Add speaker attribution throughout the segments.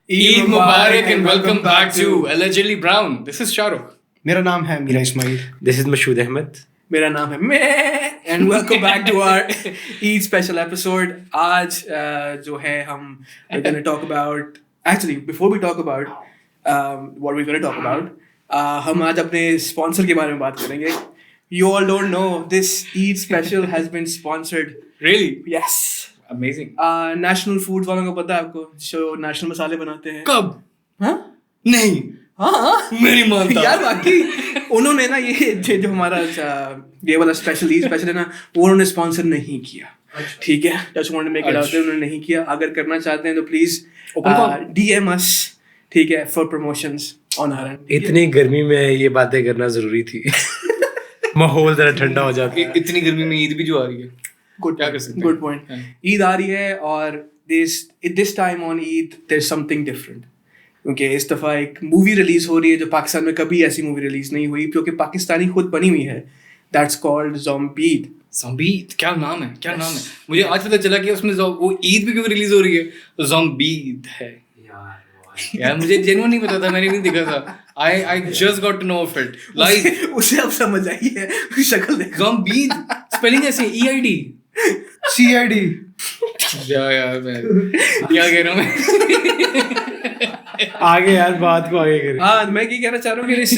Speaker 1: Eid Mubarak and welcome back to Allegedly Brown. This is Shahrukh.
Speaker 2: मेरा नाम है Meera Ismail.
Speaker 3: This is Mashood Ahmed.
Speaker 4: मेरा नाम है मैं and welcome back to our Eid special episode. आज जो है हम we're going to talk about, actually before we talk about what we're going to talk about, हम आज अपने sponsor के बारे में बात करेंगे. You all don't know this Eid special has been sponsored.
Speaker 1: Really?
Speaker 4: Yes.
Speaker 1: Amazing.
Speaker 4: National food वालों को पता है आपको, जो नेशनल मसाले बनाते हैं.
Speaker 1: कब?
Speaker 4: हाँ
Speaker 1: नहीं.
Speaker 4: हाँ
Speaker 1: मेरी मानता.
Speaker 4: यार बाकी उन्होंने ना ये जो हमारा ये वाला स्पेशल ईद स्पेशल है ना, वो उन्होंने स्पॉन्सर नहीं किया. ठीक है, just want to make it out there, उन्होंने नहीं किया. अगर करना चाहते हैं तो प्लीज डीएम अस, ठीक है, for promotions on our and.
Speaker 3: इतनी गर्मी में ये बातें करना जरूरी थी. माहौल जरा ठंडा हो जाता है.
Speaker 1: इतनी गर्मी में ईद भी जो आ रही है. क्या कर सकते हैं?
Speaker 4: Good point. ईद आ रही है और this time on Eid there is something different, क्योंकि इस दफ़ा एक मूवी रिलीज हो रही है जो पाकिस्तान में कभी ऐसी मूवी रिलीज नहीं हुई, क्योंकि पाकिस्तानी खुद बनी हुई है. That's called ज़ॉम्बीड.
Speaker 1: ज़ॉम्बीड, क्या नाम है, क्या नाम है. मुझे आज पता चला कि उसमें वो ईद भी क्यों रिलीज हो रही है, तो ज़ॉम्बीड है. यार मुझे जेन्युइन नहीं पता था, मैंने नहीं देखा था. I just got to know of it. Like
Speaker 4: उसे अब समझ आई है, शक्ल देखो.
Speaker 1: ज़ॉम्बीड स्पेलिंग ऐसे EID.
Speaker 2: CID.
Speaker 1: यार मैं क्या कह रहा हूँ मैं.
Speaker 3: आगे यार बात को आगे करें.
Speaker 4: हाँ, मैं ये कहना चाह रहा हूँ कि this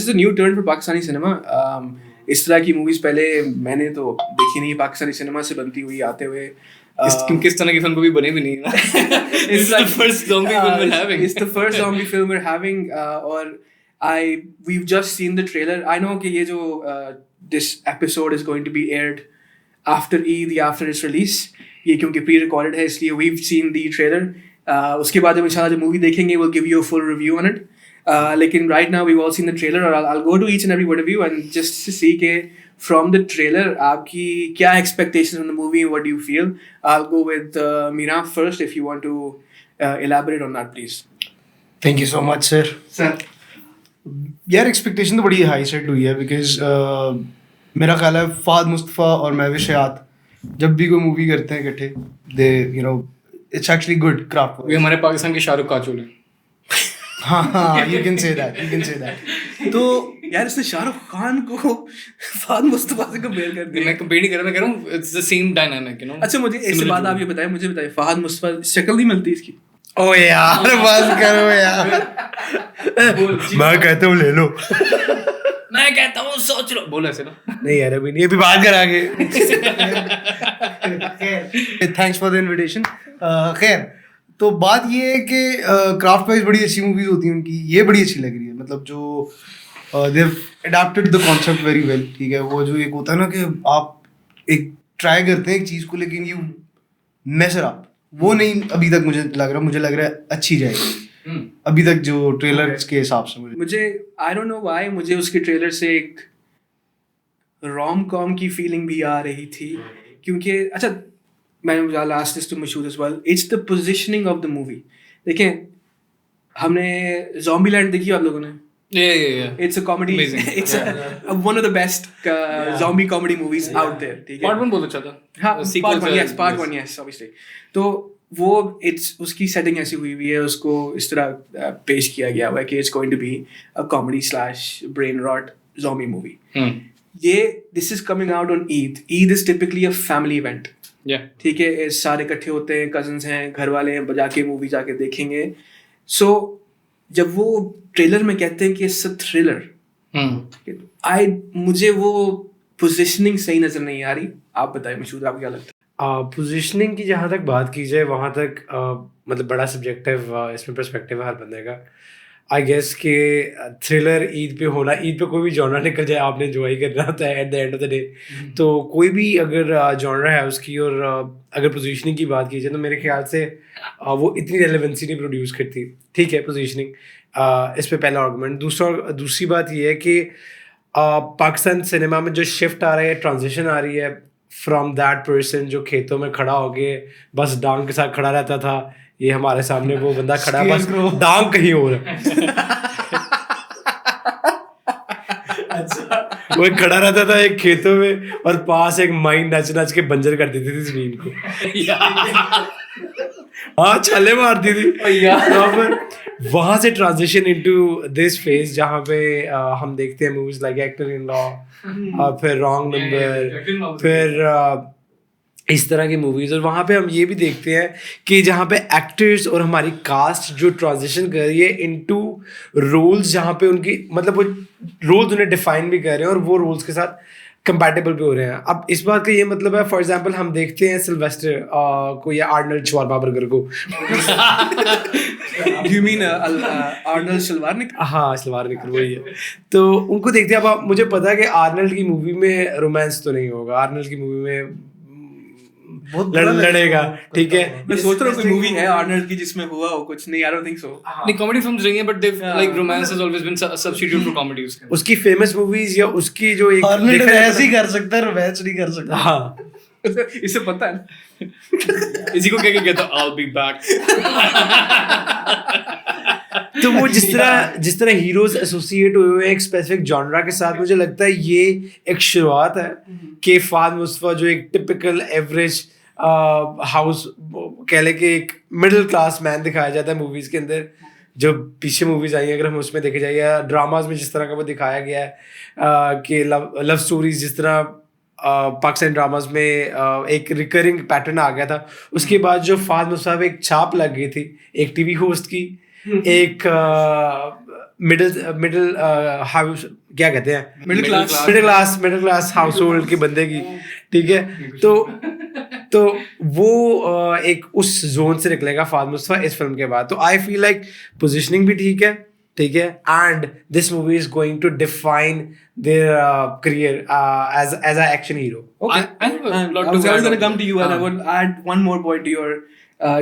Speaker 4: is a new turn for Pakistani cinema. इस तरह की मूवीज पहले मैंने तो देखी नहीं पाकिस्तानी सिनेमा से बनती हुई आते हुए.
Speaker 1: किस तरह की फिल्म कभी बने भी नहीं ना. It's the first zombie film we're having.
Speaker 4: It's the first zombie film we're having. और we've just seen the trailer. I know कि ये जो this episode is going to be aired after Eid या after its release, ये क्योंकि pre-recorded है, इसलिए we've seen the trailer. उसके बाद जब इंशाल्लाह जब मूवी देखेंगे we'll give you a full review on it. लेकिन right now we've all seen the trailer, और I'll go to each and every word of you and just to see के from the trailer आपकी क्या expectations on the movie, what do you feel. I'll go with Mira first if you want to elaborate on that please.
Speaker 2: Thank you so much sir.
Speaker 4: Sir.
Speaker 2: यार expectation तो बड़ी high set हुई है, because मेरा ख्याल है फहद मुस्तफ़ा और महविश हयात जब भी कोई मूवी करते हैं इकट्ठे, they you know it's actually good craft.
Speaker 1: वे हमारे पाकिस्तान के शाहरुख काचोल हैं.
Speaker 2: हाँ, यू कैन से दैट. तो
Speaker 4: यार इसने शाहरुख खान को फहद मुस्तफा से कंपेयर कर दिया.
Speaker 1: मैं कंपेयर नहीं कर रहा, मैं कह रहा हूँ it's the same dynamic, you know.
Speaker 4: अच्छा, मुझे इसके बाद आप ये बताएं, मुझे बताइए फहद मुस्तफा शक्ल नहीं मिलती इसकी.
Speaker 2: ओ यार बस करो यार. मैं कहता हूँ ले लो.
Speaker 1: मैं कहता हूँ सोच लो. बोलो ऐसे ना.
Speaker 2: नहीं यार अभी नहीं, अभी बात करांगे. Thanks for the invitation. खैर, तो बात ये है कि क्राफ्ट वाइज बड़ी अच्छी मूवीज होती हैं उनकी, ये बड़ी अच्छी लग रही है. मतलब जो they have adapted the concept very well. ठीक है, वो जो एक होता है ना कि आप एक ट्राई करते हैं एक चीज़ को लेकिन यू मेस इट अप, वो नहीं अभी तक मुझे लग रहा है अच्छी जाएगी अभी तक जो ट्रेलर के हिसाब से.
Speaker 4: मुझे आई डोंट नो व्हाई मुझे उसके ट्रेलर से एक रोम कॉम की फीलिंग भी आ रही थी, क्योंकि अच्छा मैंने last this to Mashhood as well, it's the positioning of the movie. देखें, हमने ज़ॉम्बीलैंड देखी आप लोगों ने. It's a comedy. It's one of the best zombie comedy movies out there. ठीक है.
Speaker 1: Part 1 बहुत अच्छा था.
Speaker 4: हाँ, part one, yes, obviously. तो वो उसकी सेटिंग ऐसी हुई हुई है, उसको इस तरह पेश किया गया हुआ है कि it's going to be a comedy / brain rot zombie movie. ये this is coming out on Eid. Eid is typically a family event. ठीक है, सारे इकट्ठे होते हैं, कजन्स हैं, घर वाले हैं, बजा के मूवी जाके देखेंगे. So जब वो ट्रेलर में कहते हैं कि इट्स अ थ्रिलर, मुझे वो पोजीशनिंग सही नजर नहीं आ रही. आप बताइए मशहूद, आपको क्या लगता है?
Speaker 3: पोजीशनिंग की जहाँ तक बात की जाए वहाँ तक मतलब बड़ा सब्जेक्टिव इसमें पर्सपेक्टिव है हर बंदे का. आई गेस कि थ्रिलर ईद पे होना, ईद पे कोई भी जॉनर निकल जाए, आपने एंजॉय करना होता है eight the end of the day. तो कोई भी अगर जॉनर है उसकी, और अगर पोजीशनिंग की बात की जाए तो मेरे ख्याल से वो इतनी रेलेवेंसी नहीं प्रोड्यूस करती. ठीक है, पोजीशनिंग इस पे पहला आर्गूमेंट. दूसरी बात ये है कि पाकिस्तान सिनेमा में जो शिफ्ट आ रहा है, ट्रांजिशन आ रही है फ्रॉम दैट पर्सन जो खेतों में खड़ा होके बस डांग के साथ खड़ा रहता था, ये हमारे सामने वो बंदा खड़ा बस डांग कहीं और अच्छा, वो खड़ा रहता था एक खेतों में और पास एक माइन नच नच के बंजर कर देती थी जमीन को. हाँ छाले मारती थी प्रॉपर। वहां से ट्रांजिशन इनटू दिस फेज जहाँ पे हम देखते हैं movies like actor in law, फिर रॉन्ग नंबर, फिर इस तरह की मूवीज। और वहाँ पे हम ये भी देखते हैं कि जहाँ पे एक्टर्स और हमारी कास्ट जो ट्रांजिशन कर रही है इनटू रोल्स जहाँ पे उनकी मतलब वो रोल्स उन्हें डिफाइन भी कर रहे हैं और वो रोल्स के साथ कंपैटिबल भी हो रहे हैं। अब इस बात का ये मतलब है, फॉर एग्जांपल हम देखते हैं सिल्वेस्टर को या आर्नल्ड श्वार्ज़नेगर को।
Speaker 4: You mean Arnold Schwarzenegger?
Speaker 3: हाँ श्वार्ज़नेगर वही है। तो उनको देखते हैं। अब मुझे पता है कि आर्नल्ड की मूवी में रोमांस तो नहीं होगा, आर्नल्ड की मूवी में
Speaker 2: बहुत
Speaker 3: लड़ेगा, ठीक है।
Speaker 4: मैं सोच रहा हूँ कोई मूवी है आर्नल्ड की जिसमें हुआ हो कुछ। नहीं, I don't think so.
Speaker 1: नहीं, कॉमेडी फिल्म्स रही हैं but they like romance has always been a substitute for comedies.
Speaker 3: उसकी फेमस मूवीज या उसकी जो एक
Speaker 2: आर्नल्ड वैसे ही कर सकता है, रोमांस नहीं कर सकता।
Speaker 3: हाँ
Speaker 4: इसे पता है ना।
Speaker 1: इसी को क्या कहते हैं, I'll be back।
Speaker 3: तो वो जिस तरह हीरोज एसोसिएट हुए हैं एक स्पेसिफिक जॉनरा के साथ, मुझे लगता है ये एक शुरुआत है कि फाद मुस्तफा जो एक टिपिकल एवरेज हाउस कह ले कि एक मिडिल क्लास मैन दिखाया जाता है मूवीज के अंदर। जो पीछे मूवीज आई हैं अगर हम उसमें देखे जाए या ड्रामाज में जिस तरह का वो दिखाया गया है कि लव स्टोरीज जिस तरह पाकिस्तानी ड्रामाज में एक रिकरिंग पैटर्न आ गया था। उसके बाद जो फाद मुस्तफा एक छाप लग गई थी एक टीवी होस्ट की, एक मिडिल हाउस क्या कहते हैं, मिडिल क्लास हाउस होल्ड के बंदे की, ठीक है। तो वो एक उस जोन से निकलेगा फाद मुस्तफा इस फिल्म के बाद। तो आई फील लाइक पोजीशनिंग भी ठीक है, and this movie is going to define their career as an action hero.
Speaker 1: Okay. I was
Speaker 4: going to come to you and I would add one more point to your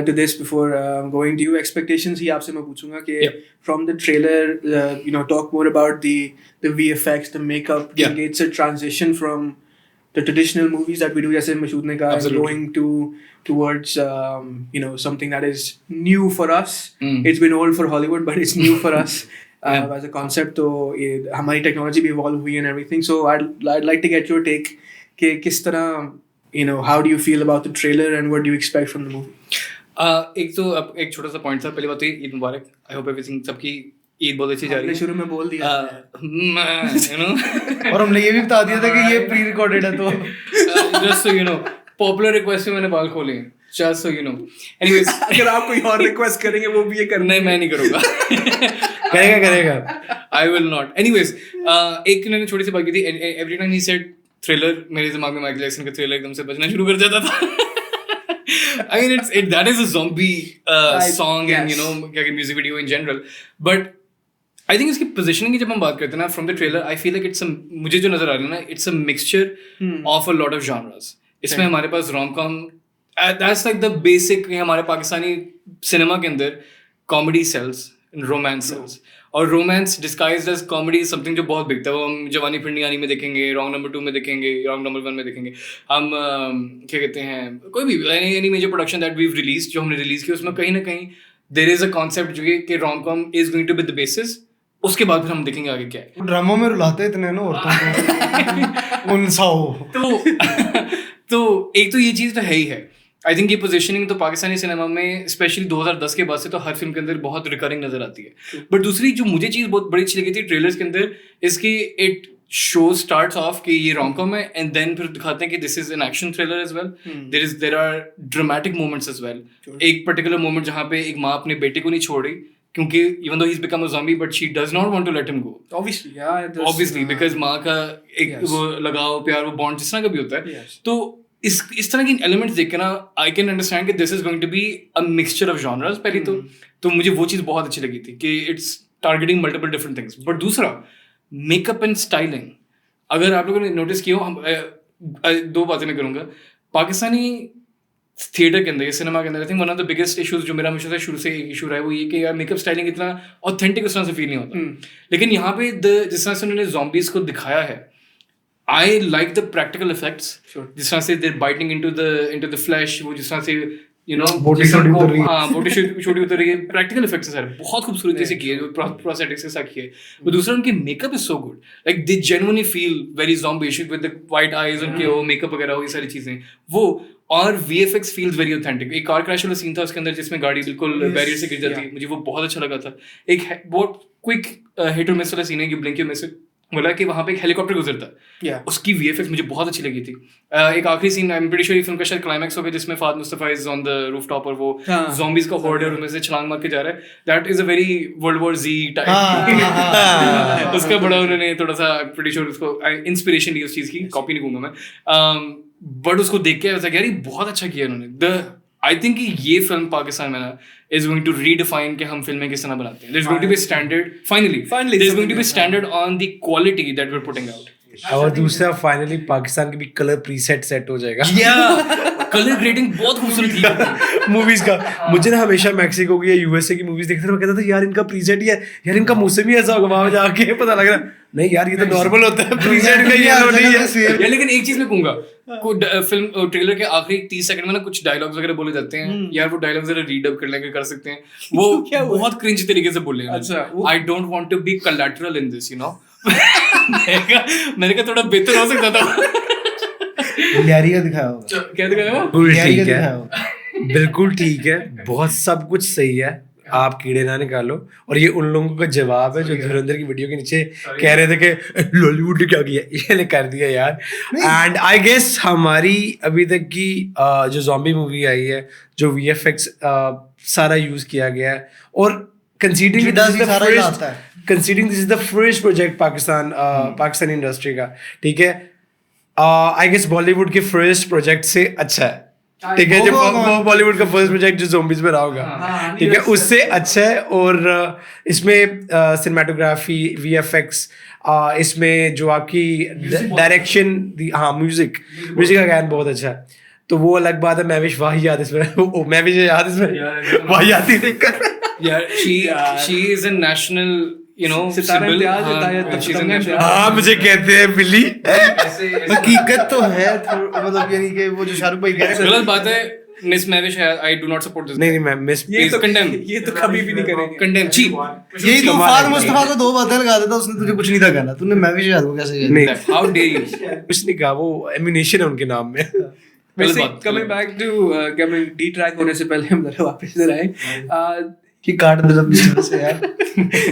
Speaker 4: to this before going to you. Expectations ही आपसे मैं पूछूंगा कि from the trailer talk more about the VFX, the makeup. It's a transition from the traditional movies that we do, जैसे मशहूद ने कहा, going towards something that is new for us. It's been old for Hollywood but it's new for us. As a concept, तो हमारी technology भी evolve हुई and everything. So I'd like to get your take कि किस तरह how do you feel about the trailer and what do you expect from the movie?
Speaker 1: एक तो अब एक छोटा सा पॉइंट था। पहली बात तो ईद मुबारक। आई होप एवरीथिंग सबकी ईद बहुत अच्छी जा रही है।
Speaker 4: शुरू में बोल दिया
Speaker 2: और हमने ये भी बता दिया था कि ये प्री रिकॉर्डेड है। तो
Speaker 1: just so पॉपुलर रिक्वेस्ट में मैंने बाल खोले हैं, just so anyways।
Speaker 4: अगर आप कोई और रिक्वेस्ट करेंगे वो भी ये करना
Speaker 1: नहीं, मैं नहीं करूँगा।
Speaker 3: करेगा
Speaker 1: I will not. Anyways, एक इन्होंने छोटी सी बात की थी। Every time he said thriller, मेरे दिमाग में माइकल जैक्सन का थ्रिलर एकदम से बजना शुरू कर जाता था। I mean, that is a zombie song and क्या music video in general. But I think इसकी positioning की जब हम बात करते हैं ना, from the trailer, I feel like मुझे जो नजर आ रहा है ना, it's a mixture of a lot of genres. इसमें हमारे पास rom-com, that's like the basic हमारे पाकिस्तानी सिनेमा के अंदर comedy sells, romance sells. और romance disguised as comedy something जो बहुत बिकता है। वो हम जवानी फिर नियानी में देखेंगे, रॉन्ग नंबर 2 में देखेंगे, रॉन्ग नंबर 1 में देखेंगे। हम क्या कहते हैं, कोई भी any major production that we release, जो हमने रिलीज किया, उसमें कहीं ना कहीं देयर इज अ कॉन्सेप्ट जो कि rom com is going to be the basis. उसके बाद फिर हम देखेंगे आगे क्या है।
Speaker 2: ड्रामा में रुलाते इतने ना औरतों को उनसाओ।
Speaker 1: तो एक तो ये चीज़ तो है ही है। आई थिंक ये पोजीशनिंग तो पाकिस्तानी सिनेमा में स्पेशली 2010 के बाद से तो हर फिल्म के अंदर बहुत रिकरिंग नजर आती है। बट दूसरी जो मुझे चीज़ बहुत बड़ी अच्छी लगी थी ट्रेलर्स के अंदर, इसकी इट शो स्टार्ट्स ऑफ कि ये रोम-कॉम है एंड देन फिर दिखाते हैं कि this is an action thriller as well. There are dramatic moments as well. एक पर्टिकुलर मोमेंट जहाँ पे एक माँ अपने बेटे को नहीं छोड़ रही क्योंकि even though he is become a zombie but she does not want to let him go. Obviously because माँ का एक वो लगाव, प्यार, वो बॉन्ड जिस तरह का भी होता है। तो इस तरह की एलिमेंट्स देख के ना आई कैन अंडरस्टैंड कि this is going to be a mixture of genres. पहली तो मुझे वो चीज़ बहुत अच्छी लगी थी कि it's targeting multiple different things. But दूसरा मेकअप एंड स्टाइलिंग, अगर आप लोगों ने नोटिस किया हो, हम दो बातें मैं करूँगा। पाकिस्तानी थिएटर के अंदर, ये सिनेमा के अंदर, I think one of the biggest issues जो मेरा हमेशा से शुरू से एक इशू रहा है वो ये कि यार मेकअप स्टाइलिंग इतना ऑथेंटिक उस तरह से फील नहीं होता। लेकिन यहाँ पे जिस तरह से उन्होंने ज़ॉम्बीज़ को दिखाया है, I like the practical effects. Sure. जिस तरह से they're biting into the flesh, वो जिस तरह से
Speaker 2: बोटी छोटी उतर रही है।
Speaker 1: हाँ, बोटी छोटी उतर रही है। प्रैक्टिकल इफेक्ट्स सारे बहुत खूबसूरती से किए, प्रोस्थेटिक्स के साथ किए। और दूसरा उनके makeup is so good, like they genuinely feel very zombish with the white eyes, उनके वो मेकअप वगैरह, वो ये सारी चीजें वो। और VFX feels very authentic. एक कार क्रैश वाला सीन था उसके अंदर जिसमें गाड़ी बिल्कुल बैरियर से गिर जाती है, मुझे वो बहुत अच्छा लगा था. एक बहुत क्विक हिट और मिस वाला सीन है कि ब्लिंक यू मिस इट, बोला कि वहाँ पे एक हेलीकॉप्टर गुजरता है, उसकी VFX मुझे बहुत अच्छी लगी थी. एक आखिरी scene, I am pretty sure ये फिल्म का शायद क्लाइमैक्स होगा, जिसमें Fahadh Mustafa is on the rooftop और वो ज़ॉम्बीज का हॉर्ड है और उनमें से छलांग मार के जा रहा है. That is a very world war Z type. उसका बड़ा उन्होंने थोड़ा सा प्रीटी श्योर उसको इंस्पिरेशन ली उस चीज़ की, कॉपी नहीं कहूँगा मैं, बट उसको देख के ऐसा यार ये बहुत अच्छा किया उन्होंने. आई थिंक ये फिल्म पाकिस्तान में ना is going to redefine कि हम फिल्में किस तरह बनाते हैं. There's going to be a standard. Finally, there's going to be a standard on the quality that we're putting out.
Speaker 3: और दूसरा फाइनली पाकिस्तान की भी कलर प्रीसेट सेट हो जाएगा.
Speaker 1: कलर ग्रेडिंग बहुत खूबसूरत थी
Speaker 3: मूवीज का. मुझे ना हमेशा मैक्सिको की या USA की मूवीज देखते थे, मैं कहता था यार इनका प्रीसेट ही है, यार इनका मौसम ही ऐसा होगा, वहां जाके पता लग रहा नहीं यार ये तो नॉर्मल होता है, प्रीसेट का ये नहीं है
Speaker 1: यार. लेकिन एक चीज मैं कहूंगा, फिल्म ट्रेलर के आखिरी 30 सेकंड में ना कुछ डायलॉग्स वगैरह बोले जाते हैं यार, वो डायलॉग्स जरा रीड अप कर लेंगे, कर सकते हैं वो बहुत क्रिंज तरीके से बोले हैं. I don't want to be collateral in this, you know. मैंने कहा थोड़ा बेहतर हो सकता था.
Speaker 2: लियारी का दिखाया होगा.
Speaker 1: क्या दिखाया हो?
Speaker 3: बिल्कुल ठीक है, बिल्कुल ठीक है, बहुत सब कुछ सही है, आप कीड़े ना निकालो. और ये उन लोगों का जवाब है जो धुरंधर की वीडियो के नीचे कह रहे थे कि लॉलीवुड ने क्या किया, ये कर दिया यार. एंड आई गेस हमारी अभी तक की जो ज़ॉम्बी मूवी आई है, जो VFX सारा यूज किया गया है, और considering this is the first project Pakistani industry का, ठीक है, आई गेस बॉलीवुड के फर्स्ट प्रोजेक्ट से अच्छा है, ठीक है, जो बॉलीवुड का फर्स्ट प्रोजेक्ट जो ज़ॉम्बीज में रहा होगा, ठीक है, उससे अच्छा है. और इसमें सिनेमाटोग्राफी, VFX, इसमें जो आपकी डायरेक्शन, हाँ म्यूजिक का ज्ञान बहुत अच्छा है. तो वो अलग बात है. महविश वाहियात इसमें महविश याद इसमें वाहियात ही नहीं कर
Speaker 1: यार. she is a national, you know, symbol.
Speaker 3: हाँ मुझे कहते हैं बिल्ली.
Speaker 2: हकीकत तो है, मतलब यानी कि वो जो शाहरुख भाई कह रहे हैं
Speaker 1: गलत बात है. मिस मैविश है, I do not support this.
Speaker 3: नहीं मैं मिस
Speaker 1: ये तो कंडेम,
Speaker 4: ये तो कभी भी नहीं करेंगे.
Speaker 1: कंडेम छी.
Speaker 2: यही तो फाद मुस्तफा को 2 बातें लगा देता, उसने तुझे कुछ नहीं था कहना, तूने मैं भी शायद को कैसे किया.
Speaker 3: नहीं,
Speaker 1: हाउ डेयर यू.
Speaker 3: कुछ नहीं कहा, वो एमिनेशन है उनके नाम में.
Speaker 4: Coming back to the track होने से पहले हम जरा वापस इधर आए
Speaker 2: कि काट दे सब बिजनेस से यार.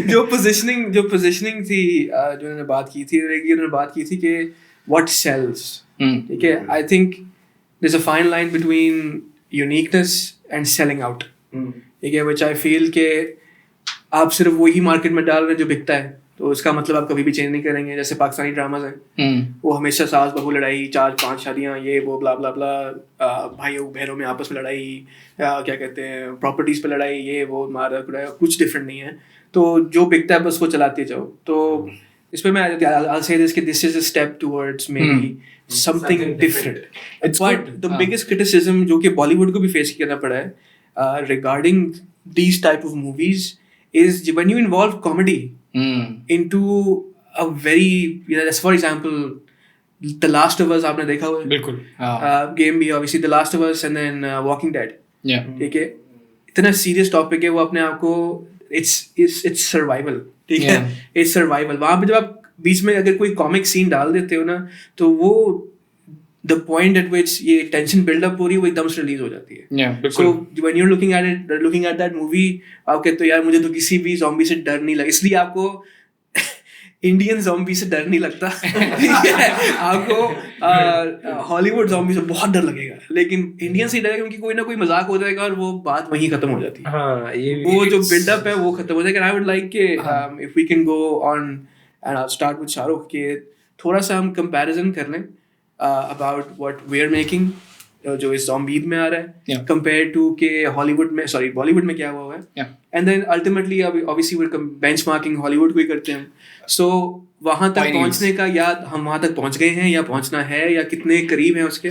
Speaker 4: जो पोजीशनिंग थी जो उन्होंने बात की थी, उन्होंने बात की थी कि व्हाट सेल्स, ठीक है. I think there is a fine line between uniqueness and selling out, ठीक है, व्हिच आई फील के आप सिर्फ वही मार्केट में डाल रहे हैं जो बिकता है, तो उसका मतलब आप कभी भी चेंज नहीं करेंगे. जैसे पाकिस्तानी ड्रामाज हैं, वो हमेशा सास बहू लड़ाई, 4-5 शादियां, ये वो ब्ला ब्ला ब्ला, भाइयों बहनों में आपस में लड़ाई, क्या कहते हैं, प्रॉपर्टीज पे लड़ाई, ये वो मारा कुटाया, कुछ डिफरेंट नहीं है. तो जो बिकता है बस वो चलाते जाओ. तो इस पर मैं I'll say this कि this is a step towards maybe something different. But the biggest criticism जो कि बॉलीवुड को भी फेस करना पड़ा है regarding these type of movies is when you involve comedy into a very, you know, for example, The Last of Us आपने देखा हुआ है?
Speaker 1: बिल्कुल.
Speaker 4: गेम भी obviously The Last of Us and then Walking Dead. ठीक है, इतना serious topic है वो, अपने आप को it's survival, ठीक है, it's survival. वहाँ पे जब आप बीच में अगर कोई कॉमिक सीन डाल देते हो ना, तो वो the point at which ये टेंशन बिल्डअप हो रही है वो एकदम से रिलीज हो जाती है. So when you're looking at that movie, आप कहते हो यार मुझे तो किसी भी ज़ॉम्बी से डर नहीं लगा, इसलिए आपको इंडियन ज़ॉम्बी से डर नहीं लगता. आपको हॉलीवुड ज़ॉम्बी से बहुत डर लगेगा, लेकिन इंडियन से डरेगा क्योंकि कोई ना कोई मजाक हो जाएगा और वो बात वहीं खत्म हो जाती है.
Speaker 3: हाँ, ये
Speaker 4: वो जो बिल्डअप है वो खत्म हो जाएगा. आई वुड लाइक के if we can go on and I start with Shahrukh के थोड़ा सा हम कंपैरिजन कर लें about what we're making, जो इस ज़ॉम्बीद में आ रहा है, compared to के हॉलीवुड में, सॉरी बॉलीवुड में क्या हुआ है, and then ultimately obviously we're benchmarking Hollywood को ही करते हैं. So वहाँ तक पहुँचने का, या हम वहाँ तक पहुँच गए हैं या पहुँचना है या कितने करीब हैं उसके,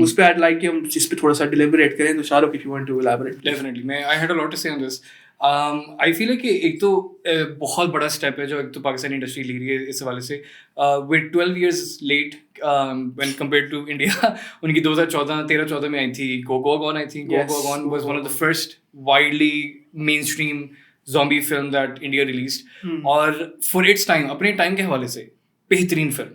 Speaker 4: उस पे I'd like कि हम इस पे थोड़ा सा deliberate करें. तो Shahrukh, if you want to elaborate.
Speaker 1: Definitely, I had a lot to say on this. I feel है कि एक तो बहुत बड़ा स्टेप है जो एक तो पाकिस्तानी इंडस्ट्री ले रही है इस हवाले से. With 12 years late when compared to India. उनकी 2013-14 में आई थी go gone. I think go gone was one of the first widely mainstream zombie film that India released, और फॉर इट्स टाइम, अपने टाइम के हवाले से बेहतरीन फिल्म.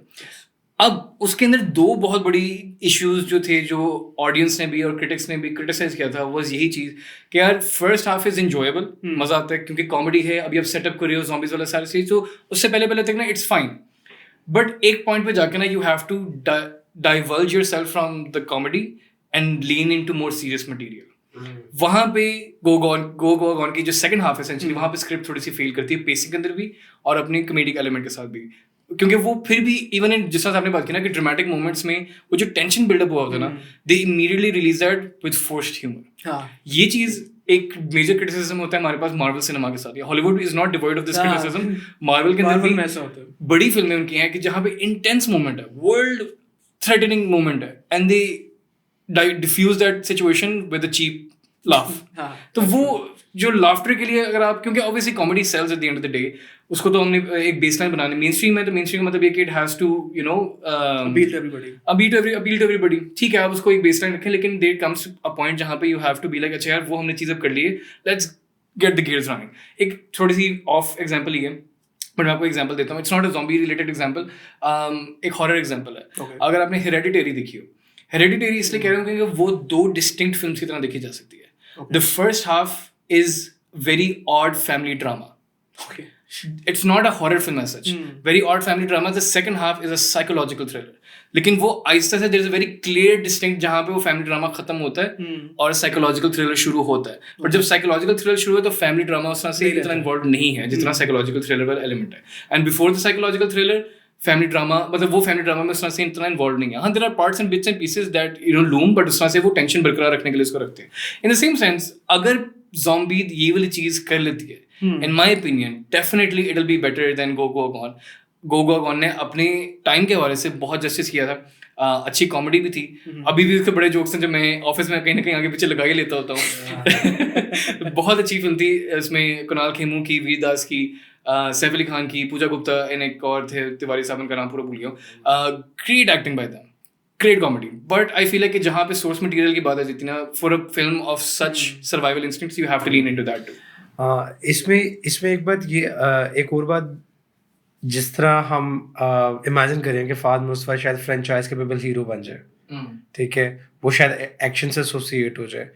Speaker 1: अब उसके अंदर दो बहुत बड़ी इश्यूज जो थे, जो ऑडियंस ने भी और क्रिटिक्स ने भी क्रिटिसाइज किया था, वो यही चीज़ कि यार फर्स्ट हाफ इज इंजॉयबल, मज़ा आता है क्योंकि कॉमेडी है, अभी आप सेटअप कर रहे हो zombies वाला सारी चीज़, तो उससे पहले तक ना इट्स फाइन, बट एक पॉइंट पे जाके ना you have to diverge yourself from the comedy and lean in to more serious material. वहां पे गो गॉन की जो सेकंड हाफ है एसेंशियली, वहां पे स्क्रिप्ट थोड़ी सी फेल करती है, पेसिंग के अंदर भी और अपने कॉमेडिक एलिमेंट के साथ भी, क्योंकि वो फिर भी इवन इन जिस तरह आपने बात की ना कि ड्रामेटिक मोमेंट्स में वो जो टेंशन बिल्डअप हुआ होता है ना, दे immediately release that with forced humour. ये चीज एक मेजर क्रिटिसिज्म होता है हमारे पास मार्वल सिनेमा के साथ. Hollywood is not devoid of this criticism. Marvel के अंदर भी बड़ी फिल्में उनकी हैं कि जहाँ पे इंटेंस मोमेंट है, वर्ल्ड थ्रेटनिंग मोमेंट है, and they diffuse that situation with a cheap laugh. तो वो जो लाफ्टर के लिए अगर आप, क्योंकि obviously comedy sells at the end of the day, उसको तो हमने एक बेसलाइन बनानी मेन स्ट्रीम है, तो मेन स्ट्रीम मतलब ये कि it has to you know appeal to everybody. ठीक है, आप उसको एक बेसलाइन रखें, लेकिन देयर कम्स अ पॉइंट जहाँ पे you have to be like अच्छा यार वो हमने चीज़ अब कर ली है, let's get the gears running. एक थोड़ी सी ऑफ एग्जाम्पल ही है, बट मैं आपको एग्जाम्पल देता हूँ. It's not a zombie related example, एक हॉरर एग्जाम्पल है. अगर आपने हेरेडिटरी देखी हो, हेरेडिटरी इसलिए कह रहा हूँ क्योंकि वो दो डिस्टिंक्ट फिल्म की तरह देखी जा सकती है. The first half is very odd family drama. Okay. It's not a horror film as such. Very odd family drama. The second half is a psychological thriller. लेकिन वो आहिस्ता से there is a very clear distinct जहाँ पे वो family drama खत्म होता है और psychological thriller शुरू होता है. But जब psychological thriller शुरू है तो family drama उस तरह से इतना involved नहीं है जितना psychological thriller वाला element है. And before the psychological thriller, family drama मतलब वो फैमिली ड्रामा में उस तरह से इतना इन्वॉल्व नहीं है. हाँ, there are parts and bits and pieces that you know loom, but उस तरह से वो टेंशन बरकरार रखने के लिए इसको रखते हैं. इन द सेम सेंस अगर ज़ॉम्बी ये वाली चीज़ कर लेती है, in my opinion definitely it will be better than Go Gone. Go Gone ने अपने टाइम के हवाले से बहुत जस्टिस किया था. अच्छी कॉमेडी भी थी. अभी भी उसके बड़े जोक्स हैं जो मैं ऑफिस में कहीं ना कहीं आगे पीछे लगा ही लेता होता हूँ. बहुत अच्छी फिल्म थी. इसमें कुणाल खेमू की, वीर दास की, सैफ अली खान की, पूजा गुप्ता एंड एक और थे तिवारी साहब, उनका नाम पूरा भूल गया. Great acting by them, great comedy. But I feel like कि जहाँ पे सोर्स मटेरियल की बात है जितनी ना, for a film of such survival instincts you have to lean into that too.
Speaker 3: इसमें एक बात ये, एक और बात, जिस तरह हम इमेजिन करें कि फाद मुस्तफा शायद फ्रेंचाइज कैपेबल हीरो बन जाए, ठीक है, वो शायद एक्शन से एसोसिएट हो जाए,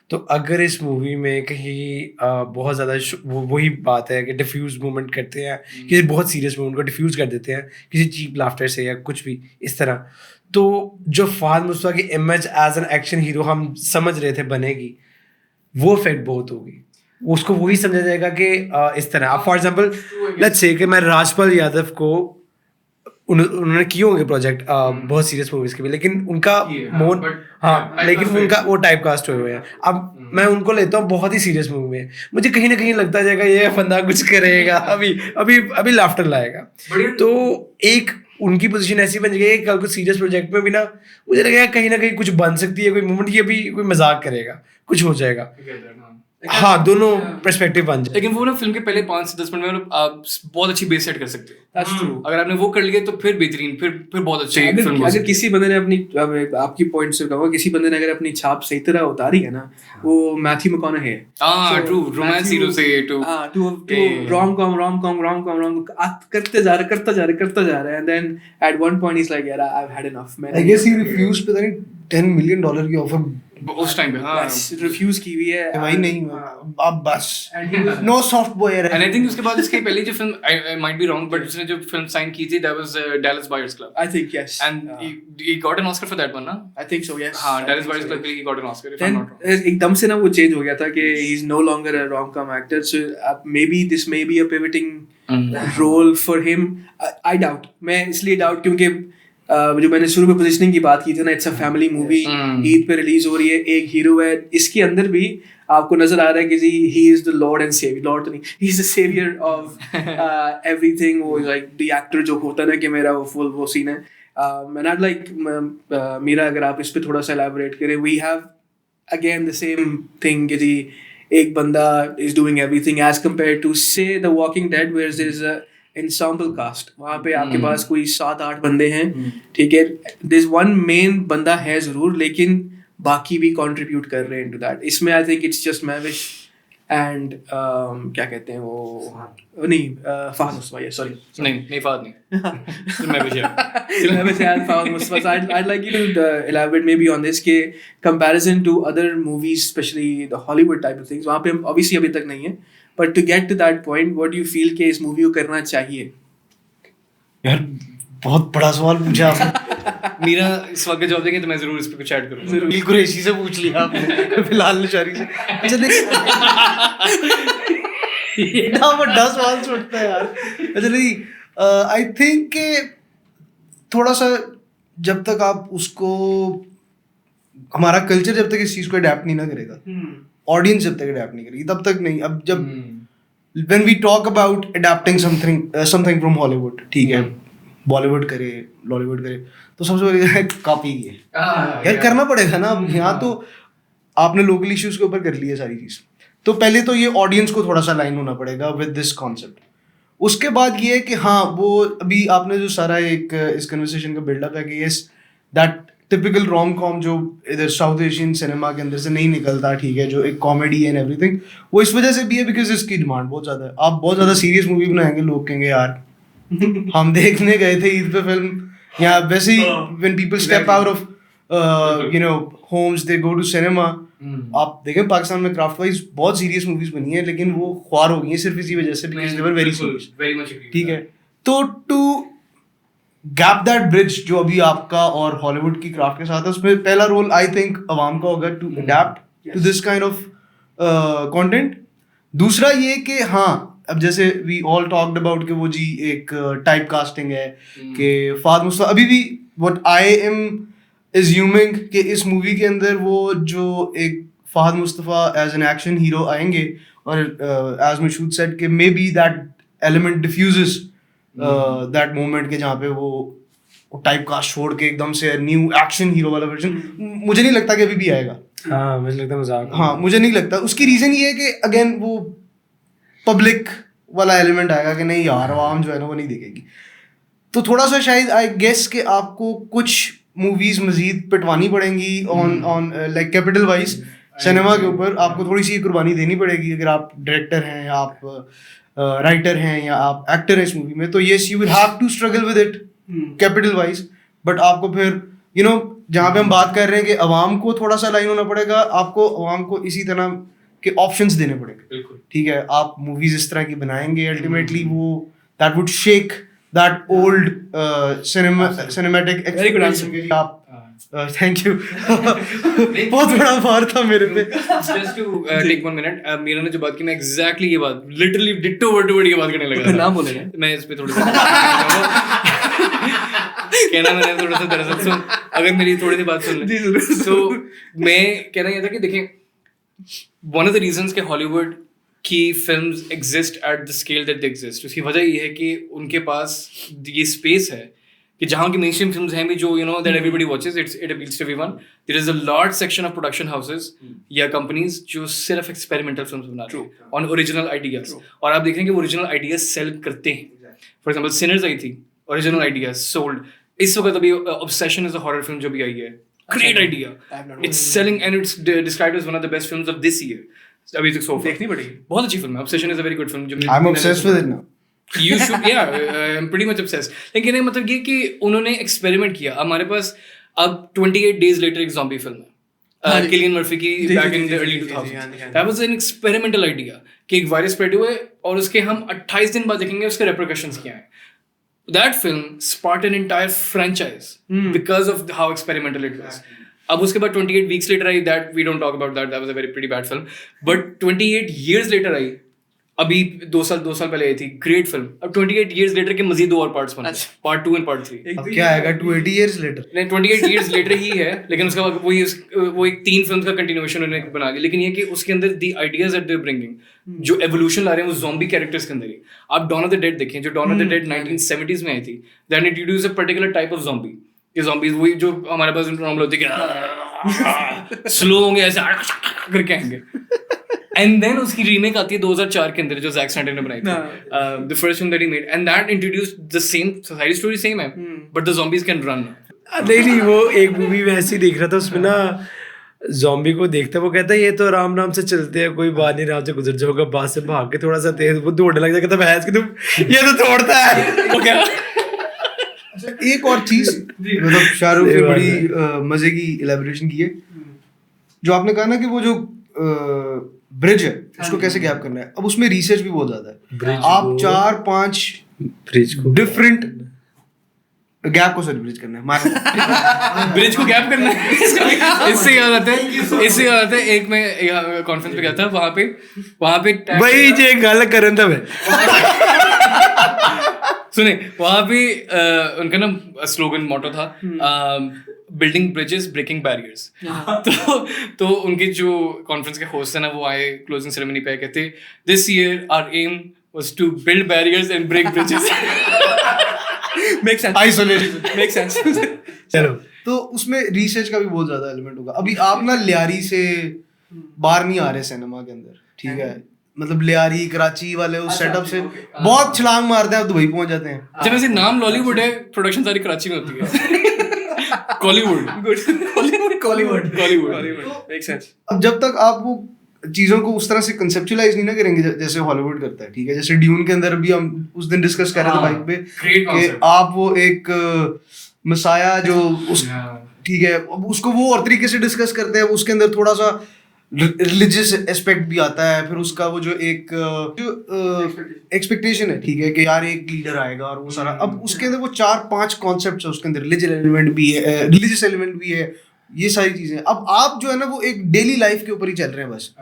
Speaker 3: तो अगर इस मूवी में कहीं बहुत ज़्यादा वही बात है कि डिफ्यूज मूवमेंट करते हैं, किसी बहुत सीरियस मूवमेंट को डिफ्यूज कर देते हैं किसी चीप लाफ्टर से या कुछ भी इस तरह, तो जो फाद मुस्तफा की image as an action hero हम समझ रहे थे बनेगी, वो इफेक्ट बहुत होगी. उसको वही समझा जाएगा कि इस तरह. फॉर एग्जाम्पल लेट्स से कि मैं राजपाल यादव को, उन्होंने किए होंगे प्रोजेक्ट बहुत सीरियस मूवीज के भी, लेकिन उनका मोन, हाँ, लेकिन उनका वो टाइप कास्ट हुए हुए हैं. अब मैं उनको लेता हूँ बहुत ही सीरियस मूवी में, मुझे कहीं ना कहीं लगता जाएगा ये बंदा कुछ करेगा, अभी लाफ्टर लाएगा. तो एक उनकी पोजीशन ऐसी बन जाएगी कि कल कुछ सीरियस प्रोजेक्ट में भी ना मुझे लगेगा कहीं ना कहीं कुछ बन सकती है, कोई मूवमेंट, ये भी कोई मजाक करेगा, कुछ हो जाएगा. हाँ, दोनों पर्सपेक्टिव बन जाए.
Speaker 1: लेकिन वो ना फिल्म के पहले 5 से 10 मिनट में आप बहुत अच्छी बेस सेट कर सकते हो. That's true. अगर आपने वो कर लिया तो फिर बेहतरीन, फिर बहुत अच्छी फिल्म.
Speaker 4: अगर किसी बंदे ने अपनी, आपकी पॉइंट से कहूँगा, किसी बंदे ने अगर अपनी छाप सही तरह उतारी है ना, वो मैथ्यू मैकॉनही है. ट्रू, रोमांस हीरो से टू रोम-कॉम करते जा रहे, and then at one point he's like, yeah, I've had enough.
Speaker 2: I guess he refused पता नहीं $10 million की ऑफर
Speaker 1: उस टाइम पे. हाँ,
Speaker 4: रिफ्यूज की हुई है
Speaker 2: भाई, नहीं अब बस no soft boy.
Speaker 1: And I think उसके बाद इसके पहले जो फिल्म, I might be wrong, but उसने जो फिल्म साइन की थी that was Dallas Buyers Club.
Speaker 4: I think yes,
Speaker 1: and he got an Oscar for that one ना.
Speaker 4: I think so, yes.
Speaker 1: हां, डैलस बायर्स क्लब के लिए got an Oscar if I am not wrong.
Speaker 4: एकदम से ना वो change हो गया था कि he is no longer a rom-com actor, so maybe this maybe a pivoting role for him. I doubt, मैं इसलिए डाउट क्योंकि जो मैंने शुरू में पोजीशनिंग की बात की थी ना, it's a family movie, Eid पे रिलीज हो रही है, एक हीरो है, इसके अंदर भी आपको नजर आ रहा है कि जी he is the lord and saviour, lord तो नहीं, he is the saviour of everything. वो लाइक द एक्टर जो होता है ना कि मेरा वो फुल वो सीन है. एंड आई लाइक मेरा, अगर आप इस पे थोड़ा सा एलैबोरेट करें, we have again the same thing कि जी एक बंदा is doing everything as compare to say The Walking Dead where there is a ensemble cast. वहाँ पे आपके पास कोई 7-8 बंदे हैं, ठीक है, there's one main बंदा है जरूर, लेकिन बाकी भी contribute कर रहे हैं into that. इसमें I think it's just Mavish and क्या कहते हैं वो नहीं फहद मुस्तफा, ये सॉरी
Speaker 1: नहीं फाद नहीं मैं भी
Speaker 4: Fahad Mustafa. So I'd like you to elaborate maybe on this के comparison to other movies, especially the Hollywood type of things. वहाँ पे हम obviously अभी तक नहीं है, but to get to that point, what do you feel कि इस movie को करना चाहिए?
Speaker 2: यार बहुत बड़ा सवाल पूछा आपने।
Speaker 1: मेरा इस वक्त जवाब देंगे तो मैं जरूर इस पे कुछ ऐड करूँगा।
Speaker 2: बिल्कुल कुरैशी से पूछ लिया आपने, फिलहाल नशारी से। अच्छा देख, इतना बड़ा सवाल छोड़ता है यार। अच्छा नहीं, आई थिंक कि थोड़ा सा जब तक आप उसको, हमारा कल्चर जब तक इस चीज़ को अडेप्ट नहीं ना करेगा, ऑडियंस जब तक अडेप्ट नहीं करेगी तब तक नहीं। अब जब when we talk about adapting something from Hollywood, ठीक है, बॉलीवुड करे, लॉलीवुड करे, तो सबसे पहले कॉपी की है यार, करना पड़ेगा ना। अब यहाँ तो आपने लोकल इश्यूज के ऊपर कर लिया सारी चीज़, तो पहले तो ये ऑडियंस को थोड़ा सा लाइन होना पड़ेगा विद दिस कॉन्सेप्ट। उसके बाद ये है कि हाँ, वो अभी आपने जो सारा एक इस कन्वर्सेशन का बिल्डअप है कि yes that typical rom com जो इधर साउथ एशियन सिनेमा के अंदर से नहीं निकलता, ठीक है, जो एक कॉमेडी एंड एवरीथिंग, वो इस वजह से भी है बिकॉज इसकी डिमांड बहुत ज़्यादा है। आप बहुत ज़्यादा सीरियस मूवी बनाएंगे, लोग कहेंगे यार हम देखने गए थे ईद पे फिल्म, या वैसे ही when people step out of you know homes they go to cinema. आप देखें पाकिस्तान में क्राफ्ट वाइज बहुत सीरियस मूवीज बनी है, लेकिन वो ख्वार हो गई हैं सिर्फ इसी वजह से because they were very serious, ठीक है। तो टू गैप दैट ब्रिज जो अभी आपका और हॉलीवुड की क्राफ्ट के साथ है, उसमें पहला रोल आई थिंक अवाम का होगा to adapt to this kind of content. दूसरा ये कि हाँ, अब जैसे वी ऑल टॉक्ड अबाउट कि वो जी एक टाइप कास्टिंग है कि फहद मुस्तफा, अभी भी व्हाट आई एम एज्यूमिंग कि इस मूवी के अंदर वो जो एक Fahad Mustafa as an action hero आएंगे, और एज मशहूद सेड कि may be that element diffuses that moment के जहाँ पे वो टाइप कास्ट छोड़ के एकदम से न्यू एक्शन हीरो वाला वर्जन, मुझे नहीं लगता कि अभी भी आएगा।
Speaker 3: हाँ मुझे लगता है मजाक।
Speaker 2: हाँ मुझे नहीं लगता। उसकी रीज़न ये है कि अगेन वो पब्लिक वाला एलिमेंट आएगा कि नहीं यार आवाम जो है ना वो नहीं देखेगी। तो थोड़ा सा शायद आई गेस कि आपको कुछ मूवीज मजीद पिटवानी पड़ेंगी on like capital wise cinema के ऊपर, आपको थोड़ी सी कुर्बानी देनी पड़ेगी अगर आप डायरेक्टर हैं या आप राइटर हैं या आप एक्टर हैं इस मूवी में। तो yes you will have to struggle with it capital wise, but आपको फिर यू नो जहाँ पे हम बात कर रहे हैं कि अवाम को थोड़ा सा लाइन होना पड़ेगा, आपको अवाम को इसी तरह के ऑप्शंस देने पड़ेंगे, ठीक है। आप मूवीज इस तरह की बनाएंगे अल्टीमेटली वो that would shake that old cinematic experience. आप थैंक यू बहुत बड़ा भार था मेरे पे।
Speaker 1: Just to take 1 minute, Meera ने जो बात की मैं एग्जैक्टली ये बात literally ditto word to word ये बात करने लगा।
Speaker 4: नाम बोलेगा
Speaker 1: मैं इस पे थोड़ा सा कहना मैंने थोड़ा सा दरअसल सुन, अगर मेरी थोड़ी सी बात सुन ले तो मैं कहना ये था कि देखें, वन ऑफ द रीजंस के हॉलीवुड की films exist at the scale that they exist, उसकी वजह ये है कि उनके पास ये स्पेस है कि जहाँ की मेनस्ट्रीम फिल्म्स हैं भी जो you know that everybody watches, it appeals to everyone. There is a large section of production houses या कंपनीज जो सिर्फ एक्सपेरिमेंटल फिल्म्स बना रही हैं ऑन ओरिजिनल आइडियाज, और आप देख रहे हैं कि वो ओरिजिनल आइडियाज सेल करते हैं। फॉर एग्जाम्पल सिनर्स आई थी, ओरिजिनल आइडियाज सोल्ड। इस वक्त अभी obsession is a horror film जो भी आई है, great idea, it's selling and it's described as one of the best films of this year अभी तक। सो देखनी पड़ेगी, बहुत अच्छी फिल्म है। Obsession is a very good film.
Speaker 2: I am obsessed with it now.
Speaker 1: You should, yeah, I'm pretty much obsessed. लेकिन ये मतलब ये कि उन्होंने एक्सपेरिमेंट किया। हमारे पास अब 28 days later एक ज़ॉम्बी फिल्म है, किलियन मर्फी की, back in the early 2000s. That was an experimental idea कि एक वायरस स्प्रेड हुए और उसके हम 28 दिन बाद देखेंगे उसके repercussions क्या हैं। That film sparked an entire franchise because of how experimental it was. अब उसके बाद 28 weeks later I, that we don't talk about that. That was a very pretty bad film. But 28 years later आई, अभी 2 साल पहले आई थी, great film. अब 28 years later के मजीद 2 और पार्ट्स बने, पार्ट 2 एंड पार्ट 3।
Speaker 2: अब क्या आएगा 280 years later?
Speaker 1: नहीं 28 years later ही है, लेकिन उसका वो एक 3 फिल्म का कंटिन्यूएशन उन्होंने बना लिया। लेकिन ये कि उसके अंदर the ideas that they are bringing, जो एवोल्यूशन ला रहे हैं वो ज़ॉम्बी कैरेक्टर्स के अंदर ही। आप डॉन ऑफ द डेड देखें, जो don of the dead 1970s में आई थी, that introduce a particular type of zombie. ये ज़ॉम्बीज वही जो हमारे पास नॉर्मल होती है, स्लो होंगे ऐसे करके आएंगे। And then उसकी रीमेक आती है 2004 के अंदर जो जैक स्नाइडर ने बनाई थी, the first film that he made, and that introduced the same society story, same है, but the zombies can run.
Speaker 3: नहीं वो एक मूवी में ऐसे ही देख रहा था, उसमें ना जॉम्बी को देखता है, वो कहता है ये तो आराम आराम से चलते हैं, कोई बात नहीं, आराम से गुजर जाओगा, बाहर से भाग के थोड़ा सा तेज वो दौड़ने लग जाता है, भैंस की तुम ये तो तोड़ता है वो क्या।
Speaker 2: एक और चीज मतलब शाहरुख ने बड़ी मजे की इलेबोरेशन की है, जो आपने कहा ना कि वो जो ब्रिज है उसको कैसे गैप करना है, अब उसमें रिसर्च भी बहुत ज्यादा है। आप 4-5
Speaker 3: ब्रिज को
Speaker 2: डिफरेंट गैप को ब्रिज करना है, मार
Speaker 1: ब्रिज को गैप करना है। इससे याद आता है एक मैं कॉन्फ्रेंस पे गया था, वहां पे
Speaker 3: भाई जे गल करन दा मैं
Speaker 1: सुने वहां पे उनका ना स्लोगन मोटो था बिल्डिंग ब्रिजेस ब्रेकिंग बैरियर्स। तो उनके जो कॉन्फ्रेंस के होस्ट है ना, वो आए क्लोजिंग सेरेमनी पे, कहते this year our aim was to build barriers and break bridges.
Speaker 4: Make sense,
Speaker 2: isolation
Speaker 4: make sense.
Speaker 3: चलो
Speaker 2: तो उसमें रिसर्च का भी बहुत ज्यादा एलिमेंट होगा। अभी आप ना लियारी से बाहर नहीं आ रहे सिनेमा के अंदर, ठीक है, मतलब लियारी कराची वाले उस सेटअप से बहुत छलांग मारते हैं, आप दुबई पहुंच जाते हैं।
Speaker 1: जब ऐसे नाम लॉलीवुड है, प्रोडक्शन सारी कराची में होती है। Kollywood
Speaker 4: make sense.
Speaker 2: अब जब तक आप वो चीजों को उस तरह से कंसेप्चुअलाइज नहीं ना करेंगे जैसे हॉलीवुड करता है, ठीक है, जैसे ड्यून के अंदर भी हम उस दिन डिस्कस कर रहे थे बाइक पे कि आप वो एक मसाया जो उस, ठीक है, अब उसको वो और तरीके से डिस्कस करते हैं, उसके अंदर थोड़ा सा रिलीजियस एस्पेक्ट भी आता है, फिर उसका वो जो एक एक्सपेक्टेशन है, ठीक है, कि यार एक लीडर आएगा और वो सारा, अब उसके अंदर वो 4-5 कॉन्सेप्ट है, उसके अंदर रिलीजियस एलिमेंट भी है, रिलीजियस एलिमेंट भी है, ये सारी चीजें। अब आप जो है ना वो एक डेली लाइफ के ऊपर ही चल रहे हैं बस।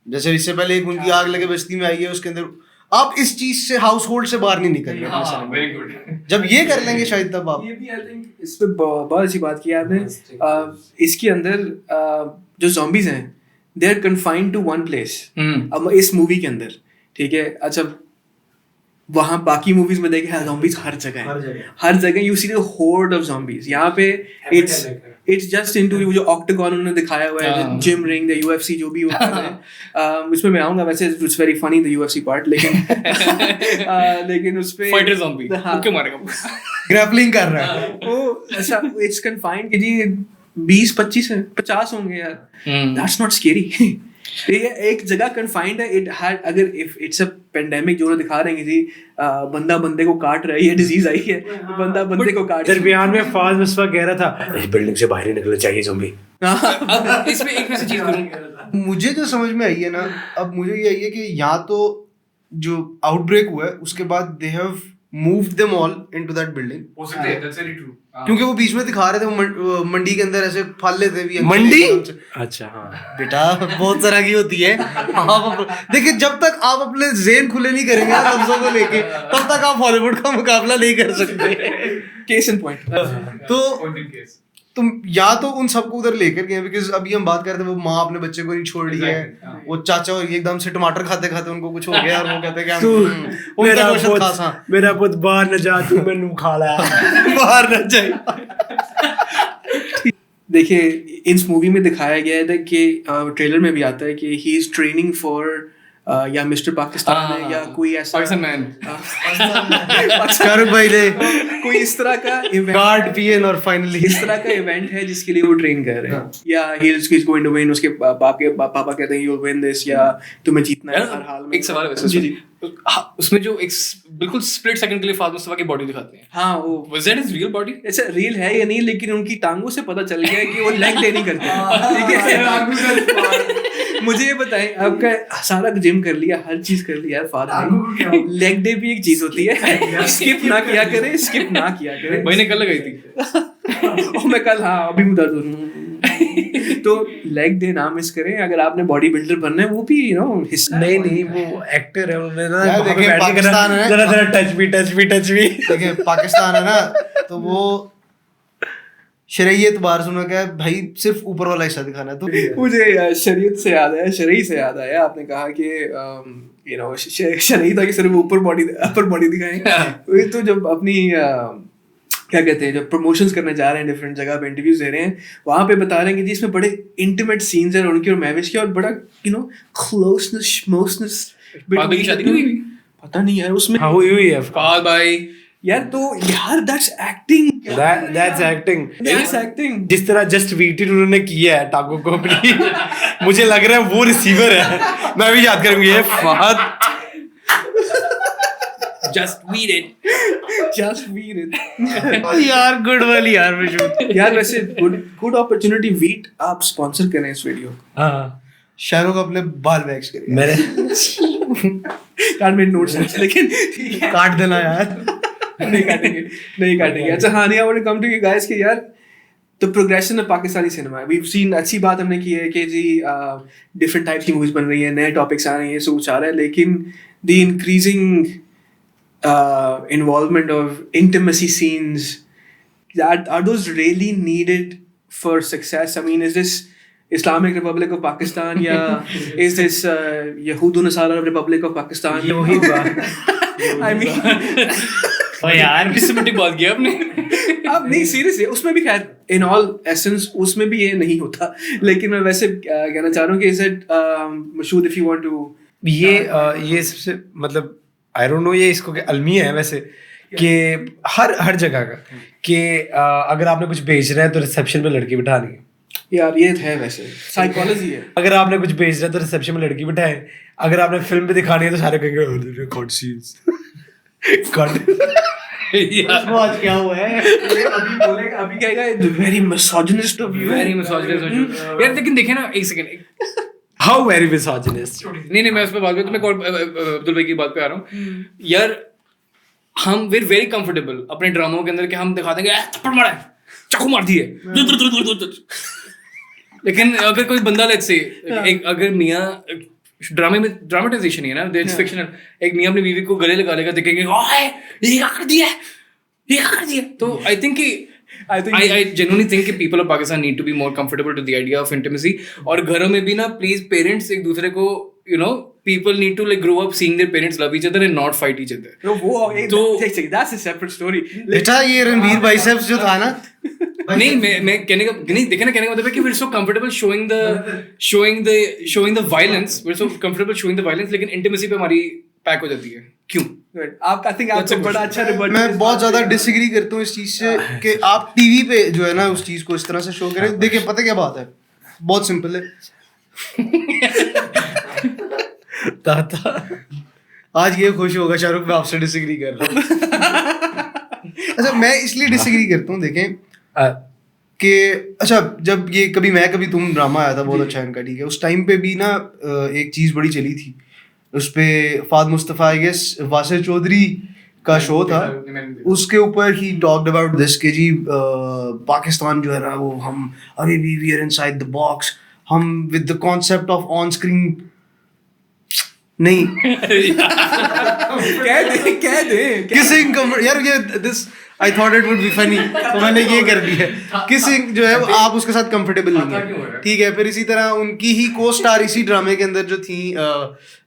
Speaker 2: जैसे इससे पहले एक उनकी आग लगे बस्ती में आई है, उसके अंदर आप इस चीज से हाउस होल्ड से बाहर नहीं निकल रहे।
Speaker 1: Very good.
Speaker 2: जब ये कर लेंगे शायद तब आप,
Speaker 4: ये भी आई थिंक इस पे बहुत अच्छी बात की आपने। इसके अंदर जो zombies हैं they are confined to one place. अब इस मूवी के अंदर, ठीक है, अच्छा वहाँ बाकी मूवीज में देखे zombies हर जगह है, हर जगह you see the horde of zombies। यहाँ पे इट्स जस्ट इनटू वो जो ऑक्टागन उन्होंने दिखाया हुआ है, जिम रिंग, द यूएफसी जो भी होता है, उसमें मैं आऊंगा वैसे, it's very funny the UFC part, लेकिन उस पे
Speaker 1: फाइटर ज़ॉम्बी क्यों मारेगा,
Speaker 2: ग्रैपलिंग कर रहा है
Speaker 4: वो ऐसा, इट्स कन्फाइंड कि जी 20-25 है, 50 होंगे यार, दैट्स नॉट स्केरी। ये एक जगह कन्फाइंड है। इट हैड, अगर इफ इट्स अ पेंडेमिक जो दिखा रहे हैं कि बंदा बंदे को काट रहा है, ये डिजीज आई है, बंदा बंदे को काट,
Speaker 3: दरमियान में फाज मुस्तफा कह रहा था इस बिल्डिंग से बाहर ही निकलना चाहिए ज़ॉम्बी।
Speaker 1: इसमें एक वैसी चीज करूं,
Speaker 2: मुझे जो समझ में आई है ना, अब मुझे ये आई है कि यहाँ तो जो आउटब्रेक हुआ है उसके बाद they have moved them all into that building,
Speaker 1: हो सकता है, दैट्स वेरी ट्रू,
Speaker 2: क्योंकि वो बीच में दिखा रहे थे वो मंडी के अंदर ऐसे फल लेते भी,
Speaker 3: मंडी, अच्छा हाँ
Speaker 2: बेटा बहुत तरह की होती है। देखिए जब तक आप अपने ज़हन खुले नहीं करेंगे ना लफ्जों को लेके, तब तक आप हॉलीवुड का मुकाबला नहीं कर सकते।
Speaker 4: Case in point.
Speaker 2: तो तुम या तो उन सबको उधर लेकर गए, बिकॉज अभी हम बात कर रहे थे वो माँ अपने बच्चे को नहीं छोड़ रही है, वो चाचा और एकदम से टमाटर खाते खाते उनको कुछ हो गया और वो कहते हैं कि
Speaker 3: मेरा पुत बाहर न जा, तू मैनू खा ला, बाहर न जा।
Speaker 4: देखिए इस मूवी में दिखाया गया है कि ट्रेलर में भी आता है कि ही इज ट्रेनिंग फॉर या मिस्टर पाकिस्तान है या कोई ऐसा
Speaker 1: पाकिस्तान मैन,
Speaker 2: शाहरुख भाई ने
Speaker 4: कोई इस तरह का
Speaker 2: गार्ड पीएन और फाइनली
Speaker 4: इस तरह का इवेंट है जिसके लिए वो ट्रेन कर रहे हैं, या he is going to win, उसके पापा कहते हैं यू विल विन दिस, या तुम्हें जीतना है हर हाल में।
Speaker 1: एक सवाल है वैसे,
Speaker 4: जी जी,
Speaker 1: उसमें जो एक बिल्कुल स्प्लिट सेकंड के लिए फाद मुस्तफा की बॉडी दिखाते हैं,
Speaker 4: हाँ वो
Speaker 1: was that his real body?
Speaker 4: ऐसा रियल है या नहीं, लेकिन उनकी टांगों से पता चल गया है कि वो लेग डे नहीं करते, ठीक है। मुझे ये बताएं, आपका सारा जिम कर लिया, हर चीज कर लिया, फादर लेग डे भी एक चीज होती है, स्किप ना किया करें, स्किप ना किया करें।
Speaker 1: मैंने कल लगाई थी
Speaker 4: और मैं कल, हाँ अभी बता दूँ, तो लेग डे ना मिस करें। अगर आपने बॉडी बिल्डर बनना है, वो भी यू नो
Speaker 3: नहीं वो एक्टर है, उन्होंने ना
Speaker 2: यार देखिए पाकिस्तान है,
Speaker 3: जरा टच मी
Speaker 2: देखिए पाकिस्तान है ना, तो वो शरई एतबार सुना क्या है भाई, सिर्फ ऊपर वाला हिस्सा दिखाना है। तो
Speaker 4: मुझे शरीयत से याद आया, शरई से याद आया, आपने कहा कि यू नो शरई था कि सिर्फ ऊपर बॉडी दिखाएं। तो जब अपनी क्या कहते हैं, जब प्रमोशंस करने जा रहे हैं, डिफरेंट जगह पे इंटरव्यूज दे रहे हैं, वहाँ पे बता रहे हैं कि जी इसमें बड़े इंटीमेट सीन्स हैं उनकी और महविश के, और बड़ा यू नो क्लोजनेस, स्मोसनेस।
Speaker 1: की शादी नहीं हुई?
Speaker 4: पता नहीं यार उसमें,
Speaker 3: हाँ हुई है
Speaker 1: फाद भाई
Speaker 4: यार तो यार that's acting,
Speaker 3: That's acting.
Speaker 4: That's acting.
Speaker 3: जिस तरह जस्ट वीटेड उन्होंने किया है टाको को अपनी, मुझे लग रहा है वो रिसीवर है. मैं भी याद करूंगी ये Fahadh.
Speaker 1: Just read it.
Speaker 4: Just read it.
Speaker 2: यार गुड वाली यार विशु.
Speaker 4: यार वैसे गुड अपॉर्चुनिटी वीट आप स्पॉन्सर करें इस वीडियो.
Speaker 3: हाँ,
Speaker 2: शाहरुख अपने बाल वैक्स करेगा.
Speaker 3: मैंने
Speaker 4: यार मेरे नोट्स हैं लेकिन ठीक है,
Speaker 2: काट देना यार.
Speaker 4: नहीं काटेंगे. अच्छा हाँ, नहीं, I want to come to you guys कि यार the progression of Pakistani cinema, we've seen, अच्छी बात हमने की है कि जी डिफरेंट टाइप्स की मूवीज बन रही है, नए टॉपिक्स आ रहे हैं, सब कुछ आ रहा है, लेकिन the increasing involvement of intimacy scenes, that are those really needed for success? I mean, is this Islamic Republic of Pakistan या is this Yahud Nasara Republic of Pakistan?
Speaker 3: वही बात.
Speaker 4: I mean,
Speaker 2: ओ यार
Speaker 1: Systematic बात किया आपने.
Speaker 4: अब नहीं, seriously उसमें भी खैर इन ऑल एसेंस उसमें भी ये नहीं होता, लेकिन मैं वैसे कहना चाह रहा हूँ कि is it Mashhood if you want to
Speaker 3: ये सबसे मतलब आई डोंट नो ये इसको क्या अलमिया है वैसे कि हर जगह का कि अगर आपने कुछ बेच रहा है तो रिसेप्शन में लड़की बिठानी है.
Speaker 4: यार ये है वैसे साइकोलॉजी है.
Speaker 3: अगर आपने कुछ बेच रहा है तो रिसेप्शन में लड़की बिठाए. अगर आपने फिल्म पे दिखानी है तो सारे कहेंगे कट सीन्स कट.
Speaker 2: आज क्या हुआ है.
Speaker 4: अभी कहेगा very misogynist of you.
Speaker 1: Very misogynist. यार लेकिन देखे ना, एक सेकंड.
Speaker 3: How very misogynist.
Speaker 1: नहीं मैं उस पर बात कर, तो मैं अब्दुल भाई की बात पे आ रहा हूँ. यार हम वेर वेरी कंफर्टेबल अपने ड्रामों के अंदर कि हम दिखा देंगे थप्पड़ मारा है, चाकू मार दिए. लेकिन अगर कोई बंदा लेट्स से एक अगर मियाँ ड्रामे में ड्रामेटाइजेशन ही है ना, दैट्स फिक्शनल, एक मियाँ अपनी बीवी को गले लगा लेगा, देखेंगे ओए ये क्या कर दिया, ये क्या कर दिया. तो I think I genuinely think कि people of Pakistan need to be more comfortable to the idea of intimacy. और घरों में भी ना please parents एक दूसरे को people need to like grow up seeing their parents love each other and not fight each other.
Speaker 4: वो
Speaker 1: तो
Speaker 4: that's a separate story.
Speaker 2: बेटा ये रणवीर बाइसेप्स जो था ना,
Speaker 1: नहीं मैं कहने का नहीं, देखे ना, कहने का मतलब है कि we're so comfortable showing the violence, we're so comfortable showing the violence, लेकिन intimacy पे हमारी पैक हो जाती है. क्यों?
Speaker 4: आप आई थिंक आपको बड़ा अच्छा रिबर्ट.
Speaker 2: मैं बहुत ज्यादा डिसएग्री करता हूँ इस चीज से कि आप टीवी पे जो है ना उस चीज को इस तरह से शो करें. देखिए पता क्या बात है, बहुत सिंपल है.
Speaker 3: ताता
Speaker 2: आज ये खुश होगा शाहरुख, मैं आपसे डिसएग्री कर रहा हूँ. अच्छा मैं इसलिए डिसएग्री करता हूँ, देखें कि अच्छा जब ये कभी तुम ड्रामा आया था बहुत अच्छा इनका, ठीक है, उस टाइम पे भी ना एक चीज़ बड़ी चली थी उस पे. फाद मुस्तफ़ा आई गेस वासिर चौधरी का शो था, उसके ऊपर ही टॉक्ड अबाउट दिस कि जी पाकिस्तान जो है ना वो हम अभी भी we are inside the box, हम with the concept of on screen नहीं
Speaker 4: कह दे
Speaker 2: किसिंग यार ये this I thought it would be funny, तो मैंने ये कर दिया. किसिंग जो है आप उसके साथ कंफर्टेबल नहीं है, ठीक है. फिर इसी तरह उनकी ही को स्टार इसी ड्रामे के अंदर जो थी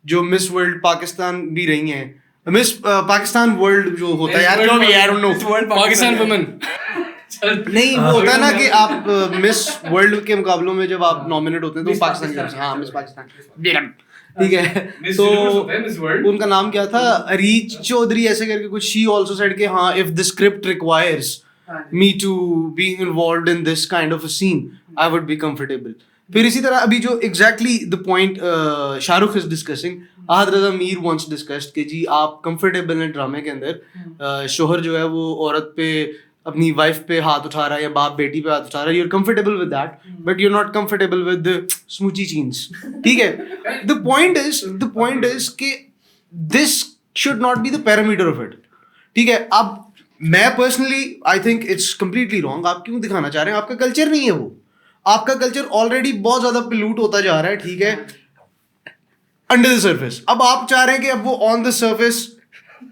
Speaker 2: जो मिस वर्ल्ड पाकिस्तान भी रही हैं, मिस पाकिस्तान वर्ल्ड जो होता है यार, क्यों भी I don't know,
Speaker 1: Pakistan women
Speaker 2: नहीं वो होता है ना कि आप मिस वर्ल्ड के मुकाबलों में जब आप नॉमिनेट होते हैं तो पाकिस्तान की, हाँ मिस पाकिस्तान, ठीक है. तो उनका नाम क्या था, अरीज चौधरी ऐसे करके कुछ. शी आल्सो सेड कि हाँ if the script requires me to be involved in this kind of a scene I would be comfortable. फिर इसी तरह अभी जो exactly the point Shahrukh is discussing, Ahad Raza Mir once discussed कि जी आप कंफर्टेबल हैं ड्रामे के अंदर, शोहर जो है वो औरत पे अपनी वाइफ पे हाथ उठा रहा है या बाप बेटी पे हाथ उठा रहा है, you are comfortable with that but you are not comfortable with smoochy scenes, ठीक है. द पॉइंट इज कि this should not be the parameter of it, ठीक है. अब मैं personally I think it's completely wrong. आप क्यों दिखाना चाह रहे हैं, आपका कल्चर नहीं है वो, आपका कल्चर ऑलरेडी बहुत ज्यादा पोल्यूट होता जा रहा है, ठीक है, अंडर द सरफेस. अब आप चाह रहे हैं कि अब वो ऑन द सरफेस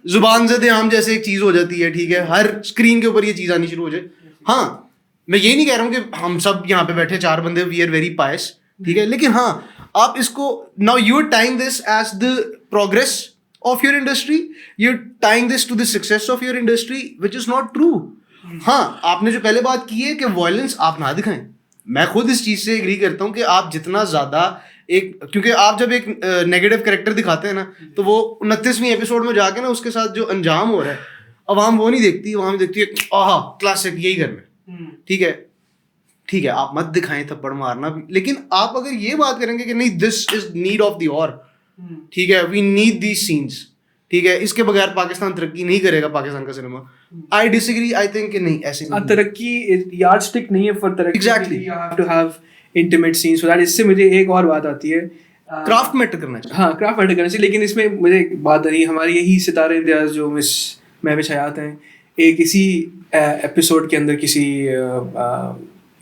Speaker 2: जुबान ज़द आम जैसे एक चीज हो जाती है, ठीक है, हर स्क्रीन के ऊपर ये चीज आनी शुरू हो जाए. हाँ मैं ये नहीं कह रहा हूँ कि हम सब यहाँ पे बैठे 4 बंदे वी आर वेरी पायस, ठीक है, लेकिन हाँ आप इसको now you are tying this as the progress of your industry, you are tying this to the success of your industry which is not true. हाँ आपने जो पहले बात की है कि वायलेंस आप ना दिखाएं, मैं खुद इस चीज से एग्री करता हूँ कि आप जितना ज्यादा एक, क्योंकि आप जब एक नेगेटिव कैरेक्टर दिखाते हैं ना तो वो 29वीं एपिसोड में जाके ना उसके साथ जो अंजाम हो रहा है अवाम वो नहीं देखती, अवाम देखती है आहा क्लासिक यही करना है, ठीक है आप मत दिखाएं थप्पड़ मारना भी, लेकिन आप अगर ये बात करेंगे कि नहीं this is need of the or, ठीक है वी नीड दीज सीन्स, ठीक है इसके बगैर पाकिस्तान तरक्की नहीं करेगा, पाकिस्तान का cinema, I disagree, I think कि नहीं ऐसे नहीं,
Speaker 4: तरक्की यार्डस्टिक नहीं है फॉर तरक्की,
Speaker 2: Exactly.
Speaker 4: You have to have intimate scenes for that. इससे मुझे एक और बात आती है,
Speaker 2: क्राफ्ट मैटर करना चाहिए।
Speaker 4: हाँ क्राफ्ट मैटर करना चाहिए, लेकिन इसमें मुझे एक बात आ रही है, हमारी यही सितारे इम्तियाज़ जो मिस महविश हयात हैं, एक इसी एपिसोड के अंदर किसी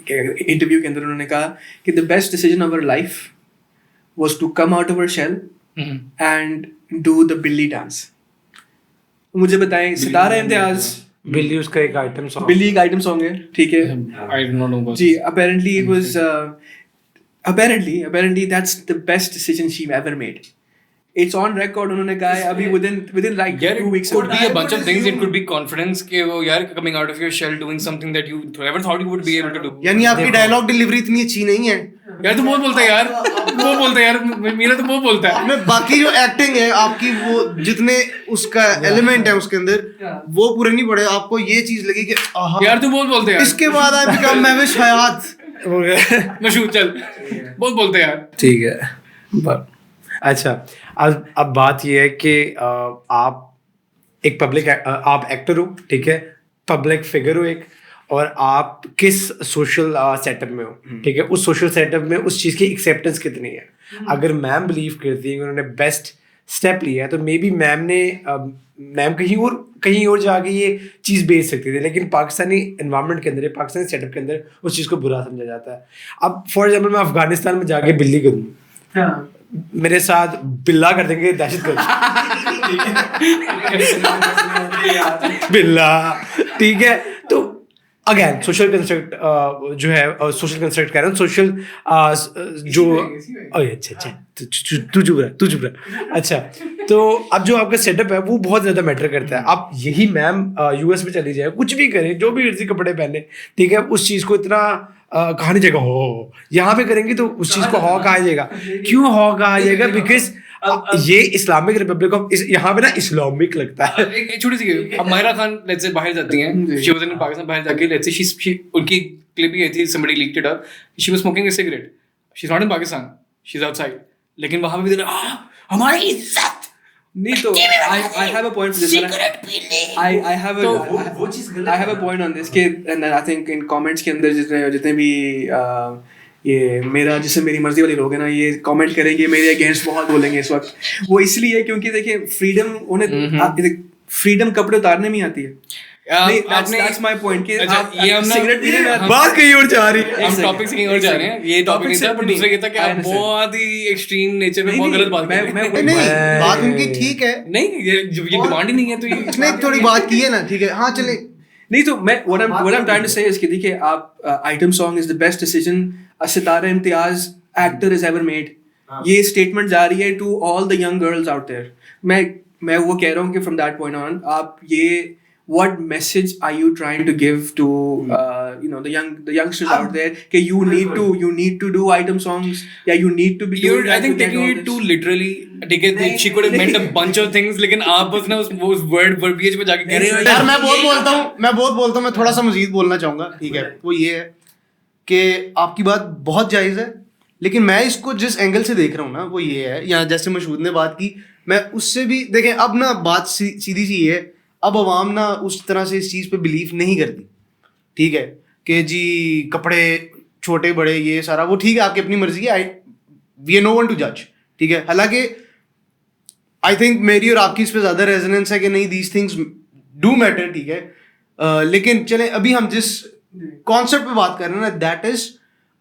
Speaker 4: इंटरव्यू के अंदर उन्होंने कहा कि the best decision of our life was to come out of our shell and do the belly dance. मुझे बताएं, सितारा इम्तियाज़,
Speaker 3: बिल्ली उसका एक आइटम सॉन्ग,
Speaker 4: बिल्ली एक आइटम सॉन्ग है, ठीक है
Speaker 1: I do not know about
Speaker 4: ji,
Speaker 1: this.
Speaker 4: apparently it was apparently that's the best decision she ever made. It's on record, उन्होंने कहा है अभी within like
Speaker 1: Yeah,
Speaker 4: 2 weeks
Speaker 1: it could
Speaker 4: ago.
Speaker 1: be a bunch of things. It could be confidence के वो यार coming out of your shell doing something that you never thought you would be able to do.
Speaker 2: यानी आपकी dialogue delivery इतनी अच्छी नहीं है,
Speaker 1: यार तू बहुत बोलता है यार, वो बोलता है यार, मेरा तो वो बोलता है।
Speaker 2: मैं बाकी जो एक्टिंग है आपकी, वो जितने उसका एलिमेंट है उसके अंदर वो पूरे नहीं पड़े, आपको ये चीज लगी कि आहा
Speaker 1: यार तू बहुत बोलते हैं यार।
Speaker 2: इसके बाद आई बिकम महविश हयात।
Speaker 1: मशहूर चल, बहुत बोलते हैं यार।
Speaker 3: ठीक है। अच्छा, अब बात ये है कि आप एक पब्लिक, आप एक्टर हो, ठीक है, पब्लिक फिगर हो एक, और आप किस सोशल सेटअप में हो, ठीक है, उस सोशल सेटअप में उस चीज़ की एक्सेप्टेंस कितनी है। अगर मैम बिलीव करती है कि उन्होंने बेस्ट स्टेप लिया है, तो मे बी मैम कहीं और जाके ये चीज़ बेच सकती थी, लेकिन पाकिस्तानी इन्वायरमेंट के अंदर, पाकिस्तानी सेटअप के अंदर उस चीज़ को बुरा समझा जाता है। अब फॉर एग्जाम्पल मैं अफगानिस्तान में जाके बिल्ली करूँ, मेरे साथ बिल्ला कर देंगे दहशतगर्द बिल्ला, ठीक है। तो अगेन सोशल कंस्ट्रक्ट जो है, सोशल कंस्ट्रक्ट कह रहा हूँ, सोशल जो अच्छा तू चुप रहा। अच्छा, तो अब जो आपका सेटअप है वो बहुत ज़्यादा मैटर करता है। आप यही मैम यूएस में चली जाए, कुछ भी करे, जो भी अर्जी कपड़े पहने, ठीक है, उस चीज़ को इतना कहा नहीं जाएगा हो, यहाँ पे करेंगे तो उस चीज़ को हो कहा जाएगा। क्यों हो कहा जाएगा? बिकॉज ये इस्लामिक रिपब्लिक ऑफ, यहाँ पे ना इस्लामिक लगता है।
Speaker 1: एक छोटी सी, अब माहिरा खान लेट्स से बाहर जाती हैं, शी वाज इन पाकिस्तान, बाहर जाके लेट्स से शी उनकी क्लिप ही आई थी, somebody leaked it up, she was smoking a cigarette, she's not in Pakistan, she's outside, लेकिन वहाँ पे भी हमारी इज्जत
Speaker 4: नहीं, तो I have a point for this. I have a point on this, and I think in comments के अंदर जितने भी ये मेरा जिससे मेरी मर्जी वाले लोग हैं ना, ये कमेंट करेंगे मेरे अगेंस्ट बहुत बोलेंगे इस वक्त। वो इसलिए क्योंकि देखिए फ्रीडम उन्हें फ्रीडम कपड़े उतारने में आती है। नहीं, that's my point कि
Speaker 1: ये हम
Speaker 4: सिगरेट पीने में
Speaker 3: बात कहीं और जा रही है,
Speaker 1: हम टॉपिक से कहीं और जा रहे हैं। ये टॉपिक नहीं था, पर दूसरा ये था कि आप बहुत ही एक्सट्रीम नेचर में बहुत गलत बात कर रहे हैं।
Speaker 2: नहीं बात उनकी ठीक है,
Speaker 1: नहीं ये डिमांड ही नहीं है, तो ये
Speaker 2: इसने थोड़ी बात की है ना, ठीक है, हाँ चले।
Speaker 4: नहीं तो मैं what I'm trying to say is कि देखिए आप item song is the best decision a Sitara Imtiaz actor is ever made, ये स्टेटमेंट जा रही है to all the young girls out there. मैं वो कह रहा हूँ कि फ्रॉम दैट पॉइंट ऑन आप ये what message are you trying to give to the youngsters out there कि you need to do item songs, yeah, you need to be doing that,
Speaker 1: I think taking it too literally, ठीक है, she could have meant a bunch of things, लेकिन आप बस ना उस वर्बिएज पे जाके कह रहे हो
Speaker 2: यार। मैं बहुत बोलता हूँ, मैं थोड़ा सा मजीद बोलना चाहूंगा, ठीक है। वो ये है कि आपकी बात बहुत जायज़ है, लेकिन मैं इसको जिस एंगल से देख रहा हूँ ना, वो ये है, यहाँ जैसे मशहूद ने बात की, मैं उससे भी देखें, अब ना बात सीधी सी है, अब अवाम ना उस तरह से इस चीज़ पे बिलीव नहीं करती, ठीक है, कि जी कपड़े छोटे बड़े ये सारा, वो ठीक है, आपकी अपनी मर्जी है, we are no one to जज, ठीक है। हालांकि आई थिंक मेरी और आपकी इस पे ज़्यादा रेजोनेंस है कि नहीं, दीज थिंग्स डू मैटर, ठीक है। लेकिन चले अभी हम जिस कॉन्सेप्ट पे बात कर रहे हैं ना, दैट इज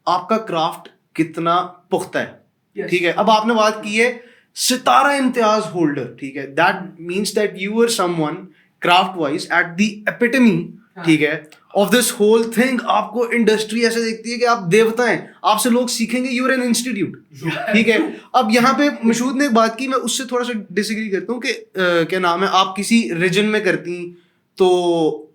Speaker 2: आपका क्राफ्ट कितना पुख्ता है, ठीक है। अब आपने बात की है सितारा इम्तियाज होल्डर, ठीक है, that means that you are someone craft wise at the epitome, ठीक है, ऑफ दिस होल थिंग। आपको इंडस्ट्री ऐसे देखती है कि आप देवता हैं, आपसे लोग सीखेंगे, यू आर एन इंस्टीट्यूट, ठीक है। अब यहाँ पे मशहूद ने एक बात की, मैं उससे थोड़ा सा डिसएग्री करता हूँ कि क्या नाम है, आप किसी रीजन में करती तो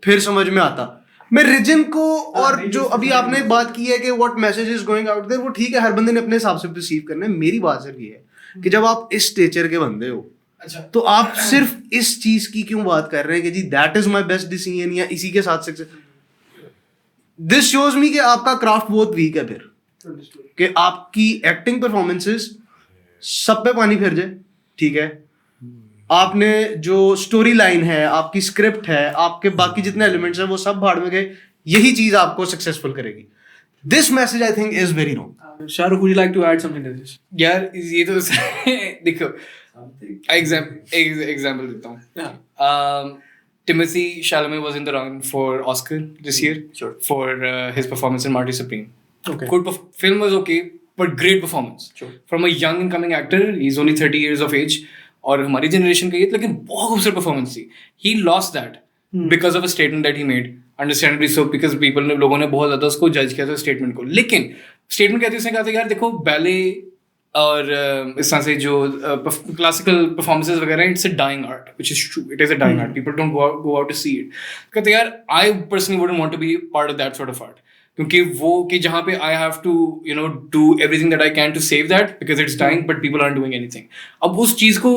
Speaker 2: फिर समझ में आता। मैं रीजन को और जो अभी आपने एक बात की है कि what message is going out there, वो ठीक है, हर बंदे ने अपने हिसाब से रिसीव करना है। मेरी बात सिर्फ ये है कि जब आप इस स्टेचर के बंदे हो, अच्छा, तो आप सिर्फ इस चीज की क्यों बात कर रहे हैं कि जी that is my best decision या इसी के साथ सक्सेस? दिस शोज मी कि आपका क्राफ्ट बहुत वीक है फिर, कि आपकी एक्टिंग परफॉर्मेंसेस सब पे पानी फिर जाए, ठीक है, आपने जो स्टोरी लाइन है, आपकी स्क्रिप्ट है, आपके बाकी जितने एलिमेंट्स हैं वो सब भाड़ में गए, यही चीज आपको सक्सेसफुल करेगी. This message I think is very wrong.
Speaker 4: Shahrukh, would you like to add something to this?
Speaker 1: यार ये तो देखो एग्जाम्पल देता हूँ. Timothy Chalamet was in the run for Oscar this year for his performance in Marty Supreme.
Speaker 4: Okay.
Speaker 1: Good film was okay, but great performance.
Speaker 4: Sure.
Speaker 1: From a young incoming actor, he's only 30 years of age. और हमारी generation का ये, लेकिन बहुत खूबसूरत performance थी. He lost that because of a statement that he made. Understandably so, because लोगों ने बहुत ज़्यादा उसको जज किया था स्टेटमेंट को. लेकिन स्टेटमेंट कहते उसने कहा था यार देखो बैले और इस तरह से जो क्लासिकल परफॉर्मेंसेस वगैरह, it's a dying art, which is true. It is a dying art. People don't go out to see it. कहते यार I personally wouldn't want to be part of that sort of art, क्योंकि वो कि जहाँ पे I have to do everything that I can to save that because it's dying, but people are doing anything. अब उस चीज़ को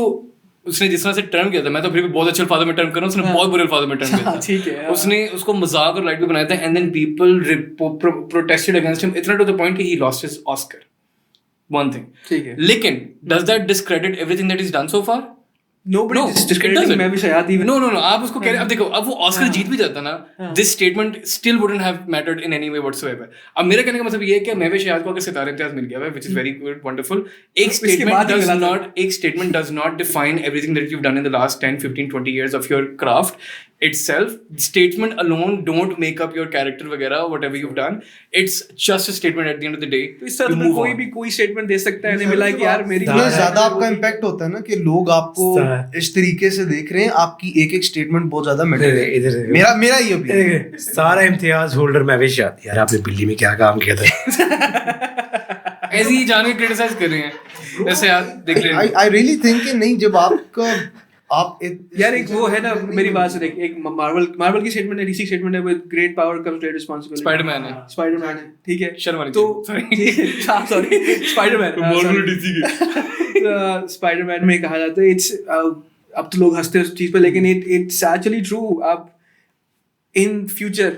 Speaker 1: उसने जिस तरह से टर्म किया था, मैं तो फिर भी बहुत अच्छे अल्फाजों में टर्म कर रहा हूँ, उसने बहुत बुरे अल्फाजों में टर्म किया था.
Speaker 4: ठीक है.
Speaker 1: उसने उसको मजाक और लाइट में बनाया था, and then people protested against him इतना टू द पॉइंट कि he lost his Oscar. One thing.
Speaker 4: ठीक है.
Speaker 1: लेकिन does that discredit everything that he's done so far?
Speaker 4: Nobody
Speaker 1: No,
Speaker 4: is discrediting.
Speaker 1: it doesn't.
Speaker 4: मैं भी शायद ही
Speaker 1: No. आप उसको कह रहे अब देखो, अब वो ऑस्कर जीत भी जाता ना, this statement still wouldn't have mattered in any way whatsoever. अब मेरा कहने का मतलब ये है कि महवे शयाद को अगर सितारे इम्तियाज मिल गया है, which is very good, wonderful. एक statement does not define everything that you've done in the last 10, 15, 20 years of your craft itself. Statement alone don't make up your character वगैरह, whatever you've done. It's just a statement at the end of the day.
Speaker 4: तो इस तरह कोई भी कोई statement दे सकता है, नहीं मिला कि यार मेरी
Speaker 2: ज्यादा आपका इम्पैक्ट होता है ना कि लोग आपको इस तरीके से देख रहे हैं, आपकी एक एक स्टेटमेंट बहुत ज्यादा मैटर है. मेरा ये ओपिनियन.
Speaker 3: सारा इम्तियाज होल्डर महवेश याद, यार आपने बिल्ली में क्या काम किया था.
Speaker 1: ऐसे ही जान के क्रिटिसाइज कर रहे हैं ऐसे यार देख लें.
Speaker 2: आई रियली थिंक कि नहीं, जब आप
Speaker 4: यार एक वो है ना, मेरी बात सुन, एक मार्वल की स्टेटमेंट है, डीसी स्टेटमेंट है, with great power comes great responsibility. Spiderman है, ठीक है.
Speaker 1: शर्मा
Speaker 4: तो सॉरी स्पाइडरमैन में कहा जाता है इट्स, अब तो लोग हंसते हैं उस चीज पे, लेकिन इट्स एक्चुअली ट्रू. अब इन फ्यूचर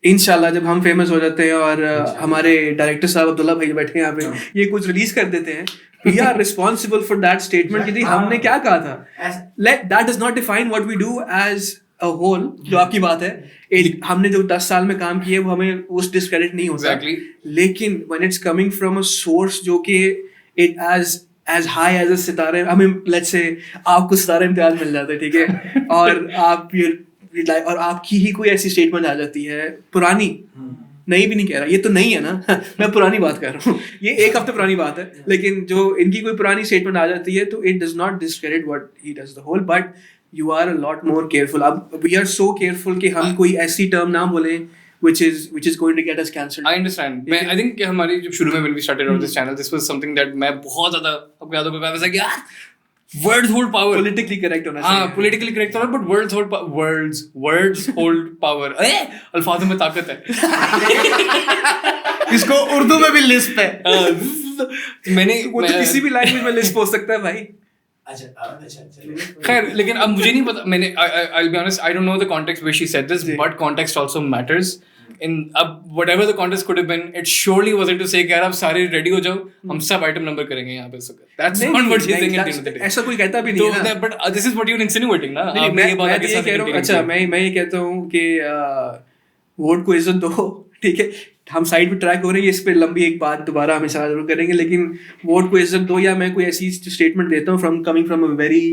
Speaker 4: इंशाल्लाह जब हम फेमस हो जाते हैं और हमारे डायरेक्टर साहब अब्दुल्ला भाई बैठे हैं यहाँ पे, ये कुछ रिलीज कर देते हैं, we are responsible for that statement कि हमने क्या कहा था. That does not define what we do as a whole. जो आपकी बात है, हमने जो 10 साल में काम किए वो हमें उस डिस्क्रेडिट नहीं होता.
Speaker 1: Exactly.
Speaker 4: लेकिन when it's coming from a source जो कि it as high as a सितारे, हमें let's say आपको सितारे इम्तियाज मिल जाते हैं, ठीक है, और और आपकी ही कोई ऐसी स्टेटमेंट आ जाती है पुरानी, नहीं भी नहीं कह रहा, ये तो नहीं है ना मैं पुरानी बात कर रहा हूँ, ये 1 हफ्ते पुरानी बात है, लेकिन जो इनकी कोई पुरानी स्टेटमेंट आ जाती है तो it does not discredit what he does the whole, but you are a lot more careful. अब वी आर सो केयरफुल कि हम कोई ऐसी टर्म ना बोलें which is going to get us cancelled.
Speaker 1: I understand. I think कि हमारी जब शुरू में when we started out this channel, this was something that मैं बहुत ज़्यादा आपको याद होगा, I was like यार words hold power.
Speaker 4: Politically correct होना चाहिए.
Speaker 1: हाँ, politically correct होना, but words hold power. अल्फाजों में ताकत है.
Speaker 2: इसको उर्दू में भी लिस्ट है.
Speaker 4: वो तो किसी भी लैंग्वेज में लिस्ट हो सकता है भाई.
Speaker 1: खैर, लेकिन अब मुझे नहीं पता, मैंने I'll be honest, I don't know the context where she said this, but context also matters. In अब whatever the context could have been, it surely wasn't to say कि यार आप सारे रेडी हो जाओ, हम सब आइटम नंबर करेंगे यहाँ पे. That's not what she's saying at the end of the day.
Speaker 4: ऐसा कोई कहता भी नहीं है ना.
Speaker 1: But this is what you're insinuating ना.
Speaker 4: मैं ये कह रहा हूँ, अच्छा मैं ये कहता हूँ कि वोट को इज्जत दो, ठीक है, हम साइड पे ट्रैक हो रहे हैं, इस पे लंबी एक बात दोबारा हमेशा जरूर करेंगे, लेकिन वोट को इज्जत दो. या मैं कोई ऐसी स्टेटमेंट देता हूँ coming from a very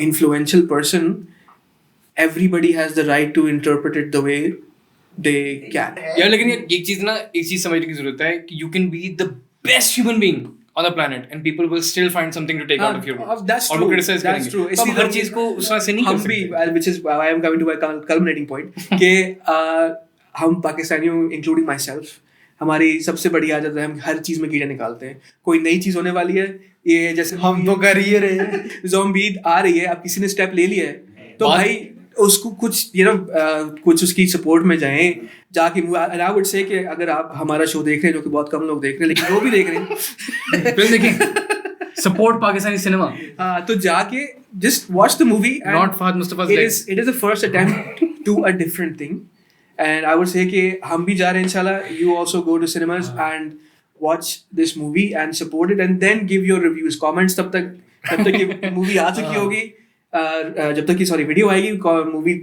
Speaker 4: influential person, everybody has the right to interpret it the way they can.
Speaker 1: यार लेकिन एक चीज समझने की जरूरत है कि you can be the best human being on the planet and people will still find something to take out of your work.
Speaker 4: That's true.
Speaker 1: और वो criticize
Speaker 4: That's
Speaker 1: करेंगे.
Speaker 4: true.
Speaker 1: तो हम हर चीज को उस तरह से नहीं कर सकते.
Speaker 4: हम भी, which is why I am coming to my culminating point, कि हम पाकिस्तानियों इंक्लूडिंग माई सेल्फ, हमारी सबसे बड़ी आदत है हम हर चीज में कीड़े निकालते हैं. कोई नई चीज होने वाली है, ये जैसे
Speaker 2: हम तो कर ही रहे हैं,
Speaker 4: ज़ॉम्बी आ रही है, अब किसी ने स्टेप ले लिया है तो भाई उसको कुछ कुछ उसकी सपोर्ट में जाएं, जाके आई वुड से कि अगर आप हमारा शो देख रहे हैं, जो कि बहुत कम लोग देख रहे हैं लेकिन वो भी देख रहे हैं,
Speaker 1: फिर देखिए सपोर्ट पाकिस्तानी सिनेमा,
Speaker 4: हाँ, तो जाके just watch the movie. And
Speaker 1: Not Fahad Mustafa's leg.
Speaker 4: it is the first attempt to a different thing, and I would say कि हम भी जा रहे हैं इंशाल्लाह. You also go to cinemas and watch this movie and support it, and then give your reviews, comments. तब तक ये movie आ चुकी होगी, जब तक की वीडियो आएगी, movie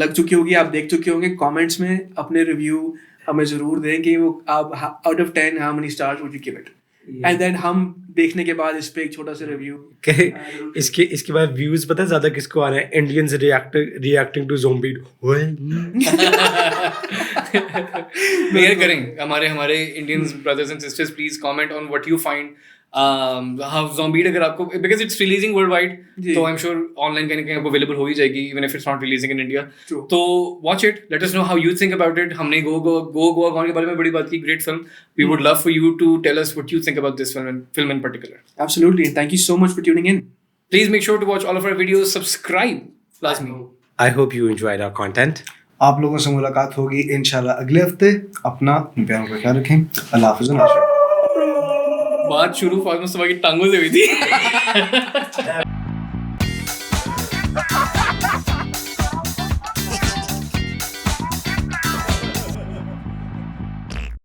Speaker 4: लग चुकी होगी, आप देख चुके होंगे. Comments में अपने review हमें जरूर दें कि वो आप out of 10 how many stars would you give it. And then हम देखने के बाद इस पे एक छोटा सा रिव्यू.
Speaker 3: इसके बाद व्यूज पता है ज्यादा किसको आ रहे हैं? Indians reacting to zombie.
Speaker 1: मेयर करें हमारे Indians brothers and sisters, please comment on what you find how zombie. अगर आपको, because it's releasing world wide, तो आई एम श्योर ऑनलाइन कहीं ना कहीं आपको अवेलेबल हो ही जाएगी, even if it's not releasing in India. तो watch it, let us know how you think about it. हमने गोवा गॉन के बारे में बड़ी बात की, great film. We would love for you to tell us what you think about this film in particular.
Speaker 4: Absolutely, and thank you so much for tuning in.
Speaker 1: Please make sure to watch all of our videos, subscribe, lazmi.
Speaker 3: I hope you enjoyed our content.
Speaker 2: आप लोगों से मुलाकात होगी इंशाल्लाह अगले हफ्ते. अपना प्यारों का ख्याल रखें. अल्लाह हाफिज़.
Speaker 1: बात शुरू फातिमा मुस्तफा की टांगों से हुई थी.